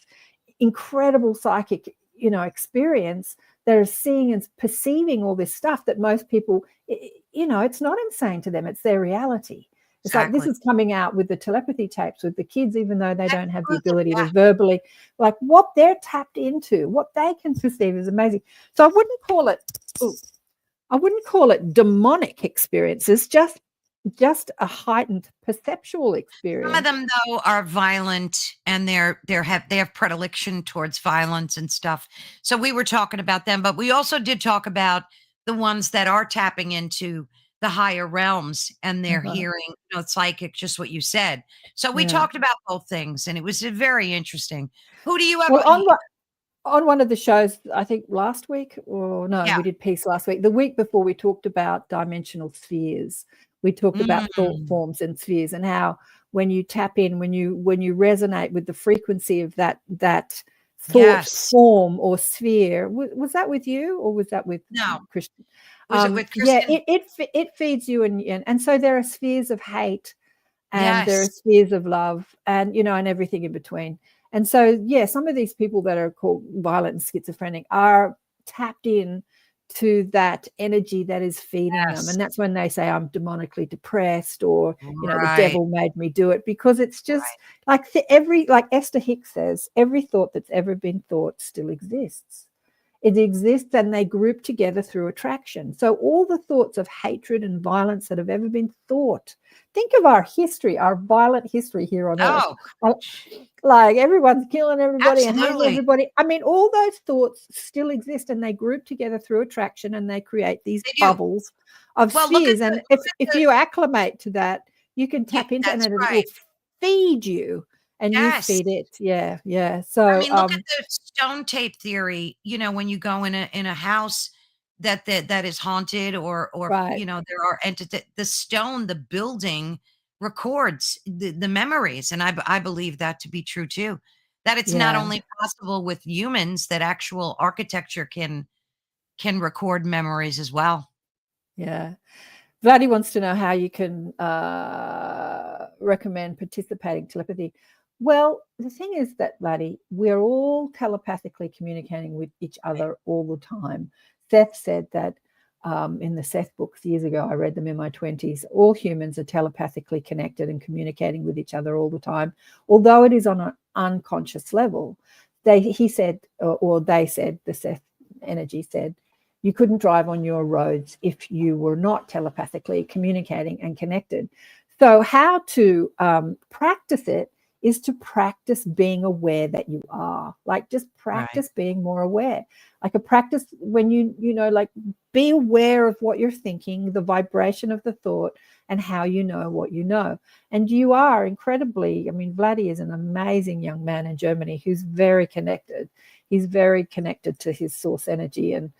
incredible psychic, experience, they're seeing and perceiving all this stuff that most people, it's not insane to them. It's their reality. It's like this is coming out with the telepathy tapes with the kids, even though they don't have the ability to verbally, like what they're tapped into, what they can perceive is amazing. So I wouldn't call it demonic experiences, just a heightened perceptual experience. Some of them, though, are violent, and they have predilection towards violence and stuff. So we were talking about them, but we also did talk about the ones that are tapping into the higher realms, and they're hearing, psychic, just what you said. So we talked about both things, and it was very interesting. Who do you have? On one of the shows, I think last week, or no, we did Peace last week. The week before, we talked about dimensional spheres. We talked about thought forms and spheres, and how when you tap in, when you resonate with the frequency of that thought form or sphere. Was that with you, or was that with Kristin? Was it with Kristin? Yeah, it feeds you, and so there are spheres of hate, and there are spheres of love, and and everything in between. And so, some of these people that are called violent and schizophrenic are tapped in to that energy that is feeding them. And that's when they say, I'm demonically depressed, or, the devil made me do it, because it's just like like Esther Hicks says, every thought that's ever been thought still exists. It exists, and they group together through attraction. So all the thoughts of hatred and violence that have ever been thought, think of our history, our violent history here on Earth. Like everyone's killing everybody and hating everybody. I mean, all those thoughts still exist, and they group together through attraction, and they create these bubbles of spheres. And if you acclimate to that, you can tap into it, and it will feed you. And you feed it. Yeah. So I mean, look at the stone tape theory. When you go in a house that is haunted, or there are entities, the stone, the building records the memories. And I believe that to be true too. That it's not only possible with humans, that actual architecture can record memories as well. Yeah. Vladdy wants to know how you can recommend participating telepathy. Well, the thing is that, Vladdy, we're all telepathically communicating with each other all the time. Seth said that in the Seth books years ago, I read them in my 20s, all humans are telepathically connected and communicating with each other all the time, although it is on an unconscious level. He said, or they said, the Seth energy said, you couldn't drive on your roads if you were not telepathically communicating and connected. So how to practice it is to practice being aware that you are. Like, just practice being more aware. Like a practice when like be aware of what you're thinking, the vibration of the thought, and how you know what you know. And you are incredibly, Vladdy is an amazing young man in Germany who's very connected. He's very connected to his source energy and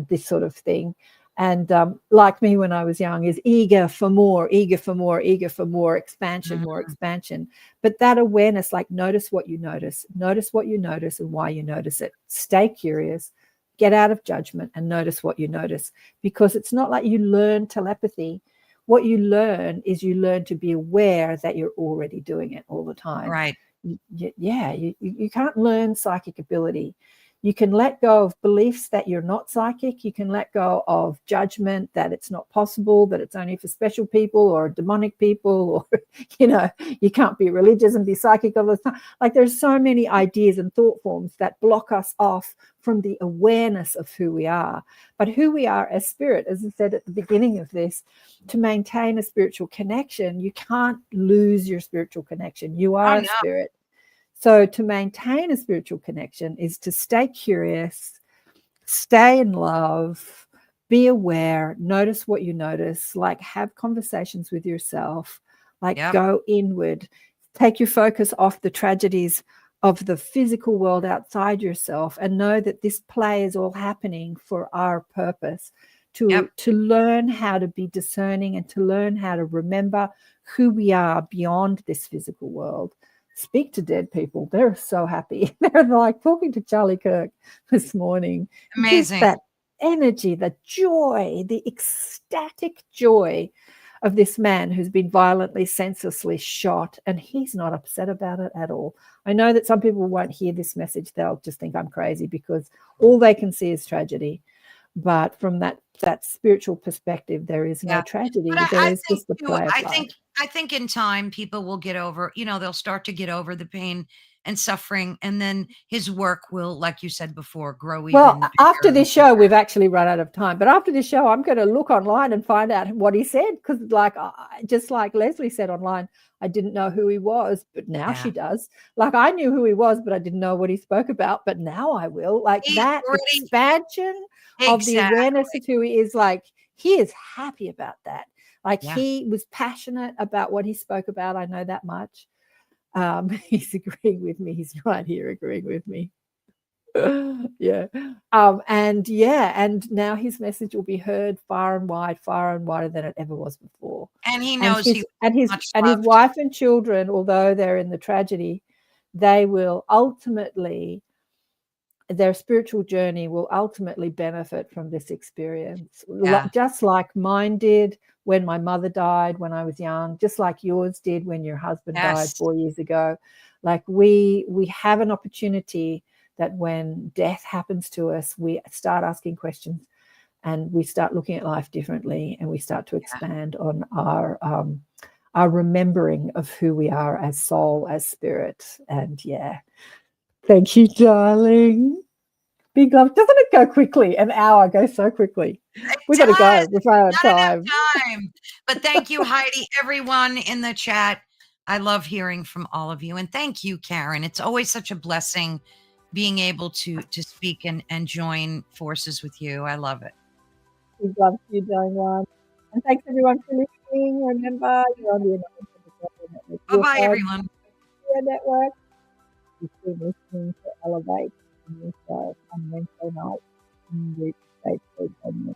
this sort of thing. And like me when I was young, is eager for more, expansion, more expansion. But that awareness, like notice what you notice and why you notice it. Stay curious, get out of judgment, and notice what you notice. Because it's not like you learn telepathy what you learn is you learn to be aware that you're already doing it all the time. Right. You can't learn psychic ability. You can let go of beliefs that you're not psychic. You can let go of judgment that it's not possible, that it's only for special people or demonic people, or, you can't be religious and be psychic all the time. Like, there's so many ideas and thought forms that block us off from the awareness of who we are. But who we are as spirit, as I said at the beginning of this, to maintain a spiritual connection, you can't lose your spiritual connection. You are a spirit. So to maintain a spiritual connection is to stay curious, stay in love, be aware, notice what you notice, like have conversations with yourself, like go inward, take your focus off the tragedies of the physical world outside yourself, and know that this play is all happening for our purpose, to learn how to be discerning and to learn how to remember who we are beyond this physical world. Speak to dead people. They're so happy. They're like talking to Charlie Kirk this morning. Amazing. Just that energy, the joy, the ecstatic joy of this man who's been violently, senselessly shot, and he's not upset about it at all. I know that some people won't hear this message. They'll just think I'm crazy because all they can see is tragedy. But from that spiritual perspective, there is no tragedy. There is just the play of life. I think in time people will get over, they'll start to get over the pain and suffering, and then his work will, like you said before, grow even bigger. After this show, we've actually run out of time. But after this show, I'm going to look online and find out what he said, because, just like Leslie said online, I didn't know who he was, but now she does. Like, I knew who he was, but I didn't know what he spoke about. But now I will. Like, that expansion of the awareness of who he is, like, he is happy about that. Like, he was passionate about what he spoke about. I know that much. He's agreeing with me. He's right here agreeing with me. And now his message will be heard far and wider than it ever was before. And he knows his wife and children, although they're in the tragedy, they will ultimately, their spiritual journey will ultimately benefit from this experience. Just like mine did when my mother died when I was young, just like yours did when your husband died 4 years ago. Like, we have an opportunity that when death happens to us, we start asking questions and we start looking at life differently, and we start to expand on our remembering of who we are as soul, as spirit. And thank you, darling. Big love. Doesn't it go quickly? An hour goes so quickly. We got to go. We're out of time. But thank you, Heidi. Everyone in the chat, I love hearing from all of you. And thank you, Karen. It's always such a blessing being able to speak and join forces with you. I love it. Big love to you, darling one. And thanks, everyone, for listening. Remember, you're on the Network. Bye-bye, everyone. Network. You've been listening to Elevate on Wednesday night in the States. Bye for now.